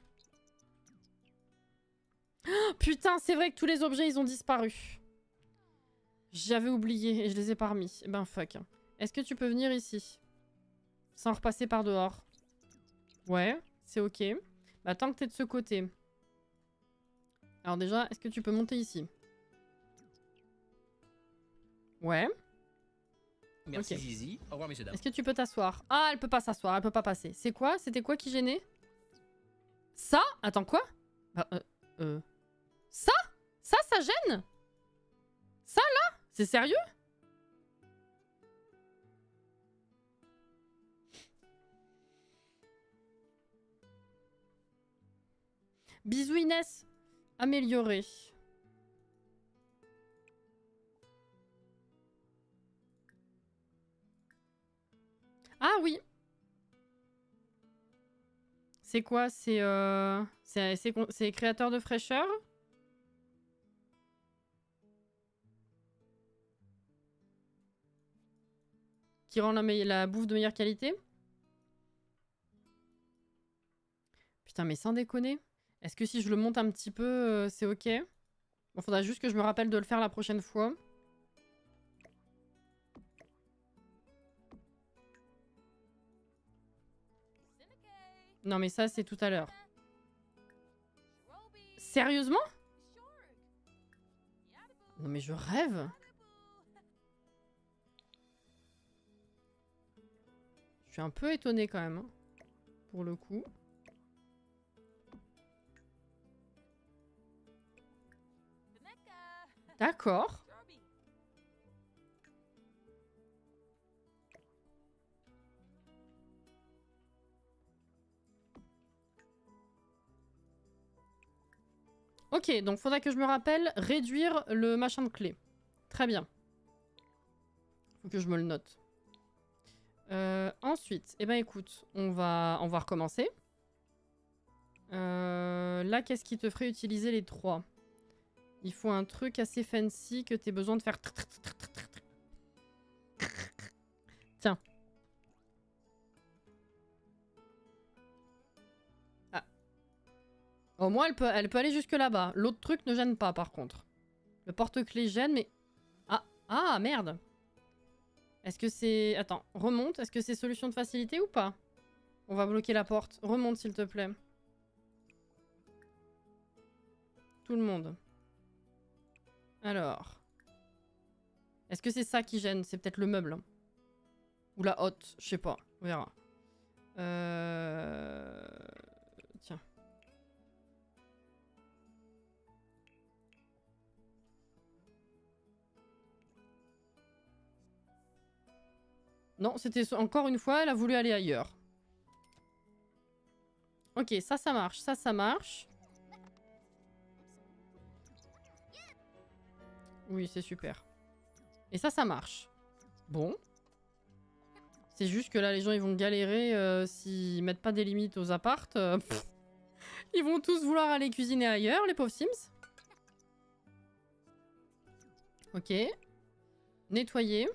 Oh, putain, c'est vrai que tous les objets, ils ont disparu. J'avais oublié et je les ai pas remis. Eh ben, fuck. Est-ce que tu peux venir ici? Sans repasser par dehors. Ouais, c'est ok. Bah, tant que t'es de ce côté. Alors déjà, est-ce que tu peux monter ici? Ouais. Merci Ok. Zizi. Au revoir messieurs dames. Est-ce que tu peux t'asseoir? Ah, elle peut pas s'asseoir, elle peut pas passer. C'est quoi? C'était quoi qui gênait? Ça? Attends, quoi? Bah, Ça? Ça gêne? Ça, là? C'est sérieux? Bisous Inès. Amélioré. Ah oui. C'est quoi? C'est créateur de fraîcheur? Qui rend la bouffe de meilleure qualité? Putain, mais sans déconner. Est-ce que si je le monte un petit peu, c'est ok? Bon, faudra juste que je me rappelle de le faire la prochaine fois. Non, mais ça, c'est tout à l'heure. Sérieusement? Non mais je rêve. Je suis un peu étonnée quand même, hein, pour le coup. D'accord. Ok, donc faudra que je me rappelle réduire le machin de clé. Très bien. Faut que je me le note. Ensuite, eh ben écoute, on va recommencer. Là, qu'est-ce qui te ferait utiliser les 3? Il faut un truc assez fancy que t'aies besoin de faire... Tiens. Ah. Au moins, elle peut aller jusque là-bas. L'autre truc ne gêne pas, par contre. Le porte-clés gêne, mais... Ah, ah, merde. Est-ce que c'est... Attends, remonte. Est-ce que c'est solution de facilité ou pas? On va bloquer la porte. Remonte, s'il te plaît. Tout le monde. Alors. Est-ce que c'est ça qui gêne? C'est peut-être le meuble. Hein. Ou la hotte. Je sais pas. On verra. Tiens. Non, c'était encore une fois, elle a voulu aller ailleurs. Ok, ça marche. Ça marche. Oui, c'est super. Et ça marche. Bon. C'est juste que là, les gens, ils vont galérer s'ils mettent pas des limites aux appartes. Ils vont tous vouloir aller cuisiner ailleurs, les pauvres Sims. Ok. Nettoyer.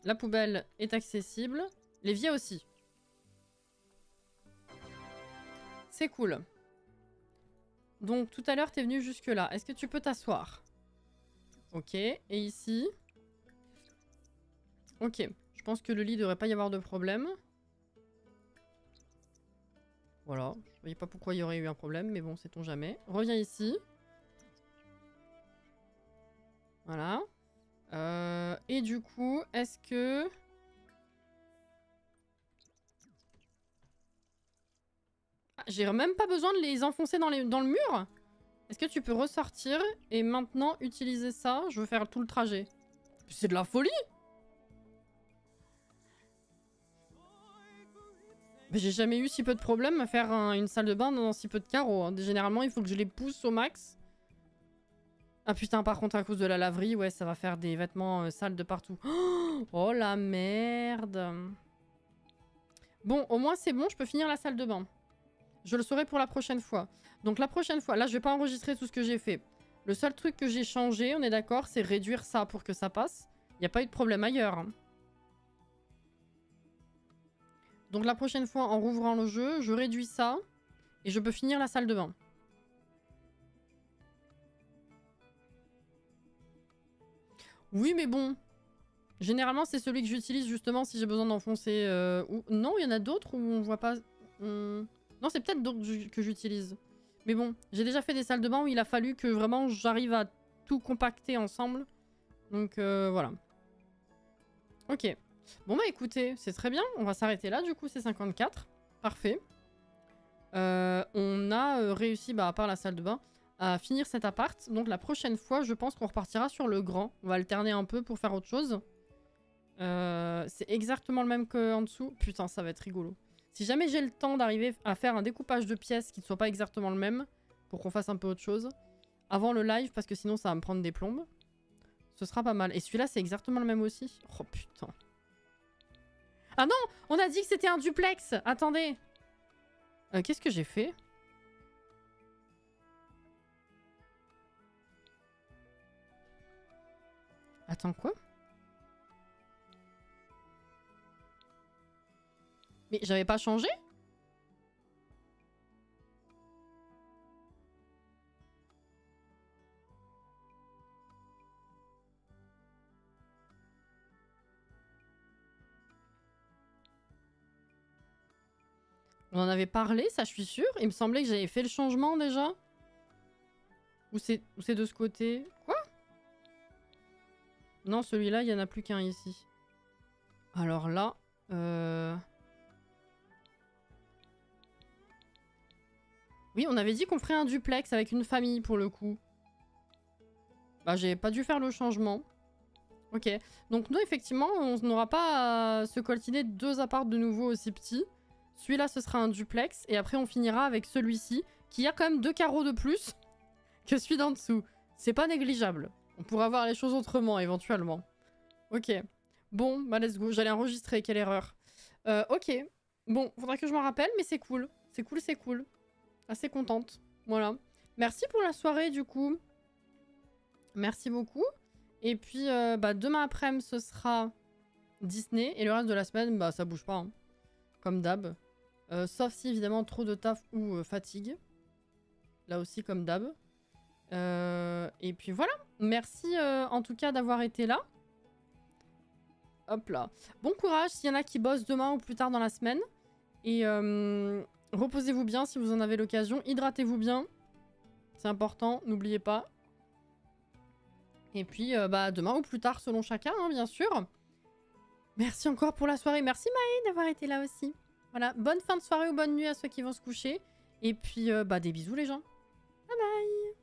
La poubelle est accessible. L'évier aussi. C'est cool. Donc, tout à l'heure, t'es venu jusque là. Est-ce que tu peux t'asseoir? Ok. Et ici? Ok. Je pense que le lit devrait pas y avoir de problème. Voilà. Je voyais pas pourquoi il y aurait eu un problème, mais bon, sait-on jamais. Reviens ici. Voilà. Et du coup, est-ce que... Ah, j'ai même pas besoin de les enfoncer dans le mur? Est-ce que tu peux ressortir et maintenant utiliser ça? Je veux faire tout le trajet. C'est de la folie! Mais j'ai jamais eu si peu de problèmes à faire une salle de bain dans si peu de carreaux. Hein. Généralement, il faut que je les pousse au max. Ah putain, par contre, à cause de la laverie, ouais, ça va faire des vêtements sales de partout. Oh la merde! Bon, au moins c'est bon, je peux finir la salle de bain. Je le saurai pour la prochaine fois. Donc la prochaine fois, là je vais pas enregistrer tout ce que j'ai fait. Le seul truc que j'ai changé, on est d'accord, c'est réduire ça pour que ça passe. Il n'y a pas eu de problème ailleurs. Hein. Donc la prochaine fois, en rouvrant le jeu, je réduis ça. Et je peux finir la salle de bain. Oui, mais bon. Généralement, c'est celui que j'utilise justement si j'ai besoin d'enfoncer... Ou... Non, il y en a d'autres où on voit pas... Non, c'est peut-être d'autres que j'utilise. Mais bon, j'ai déjà fait des salles de bain où il a fallu que vraiment j'arrive à tout compacter ensemble. Donc voilà. Ok. Bon bah écoutez, c'est très bien. On va s'arrêter là du coup, c'est 54. Parfait. On a réussi, bah, à part la salle de bain, à finir cet appart. Donc la prochaine fois, je pense qu'on repartira sur le grand. On va alterner un peu pour faire autre chose. C'est exactement le même qu'en dessous. Putain, ça va être rigolo. Si jamais j'ai le temps d'arriver à faire un découpage de pièces qui ne soit pas exactement le même, pour qu'on fasse un peu autre chose, avant le live, parce que sinon ça va me prendre des plombes, ce sera pas mal. Et celui-là, c'est exactement le même aussi. Oh putain. Ah non, on a dit que c'était un duplex. Attendez. Qu'est-ce que j'ai fait? Attends, quoi? Mais j'avais pas changé? On en avait parlé, ça je suis sûre. Il me semblait que j'avais fait le changement déjà. Ou c'est de ce côté? Quoi? Non, celui-là, il n'y en a plus qu'un ici. Alors là... Oui, on avait dit qu'on ferait un duplex avec une famille pour le coup. Bah, j'ai pas dû faire le changement. Ok. Donc nous, effectivement, on n'aura pas à se coltiner 2 apparts de nouveau aussi petits. Celui-là, ce sera un duplex. Et après, on finira avec celui-ci, qui a quand même 2 carreaux de plus que celui d'en dessous. C'est pas négligeable. On pourra voir les choses autrement, éventuellement. Ok. Bon, bah let's go. J'allais enregistrer, quelle erreur. Ok. Bon, faudra que je m'en rappelle, mais c'est cool. C'est cool, c'est cool. Assez contente. Voilà. Merci pour la soirée, du coup. Merci beaucoup. Et puis, bah, demain après-midi, ce sera Disney. Et le reste de la semaine, bah, ça bouge pas. Hein. Comme d'hab. Sauf si, évidemment, trop de taf ou fatigue. Là aussi, comme d'hab. Et puis voilà. Merci, en tout cas, d'avoir été là. Hop là. Bon courage s'il y en a qui bossent demain ou plus tard dans la semaine. Et reposez-vous bien si vous en avez l'occasion. Hydratez-vous bien. C'est important, n'oubliez pas. Et puis, bah, demain ou plus tard, selon chacun, hein, bien sûr. Merci encore pour la soirée. Merci Maë d'avoir été là aussi. Voilà, bonne fin de soirée ou bonne nuit à ceux qui vont se coucher. Et puis, bah, des bisous les gens. Bye bye.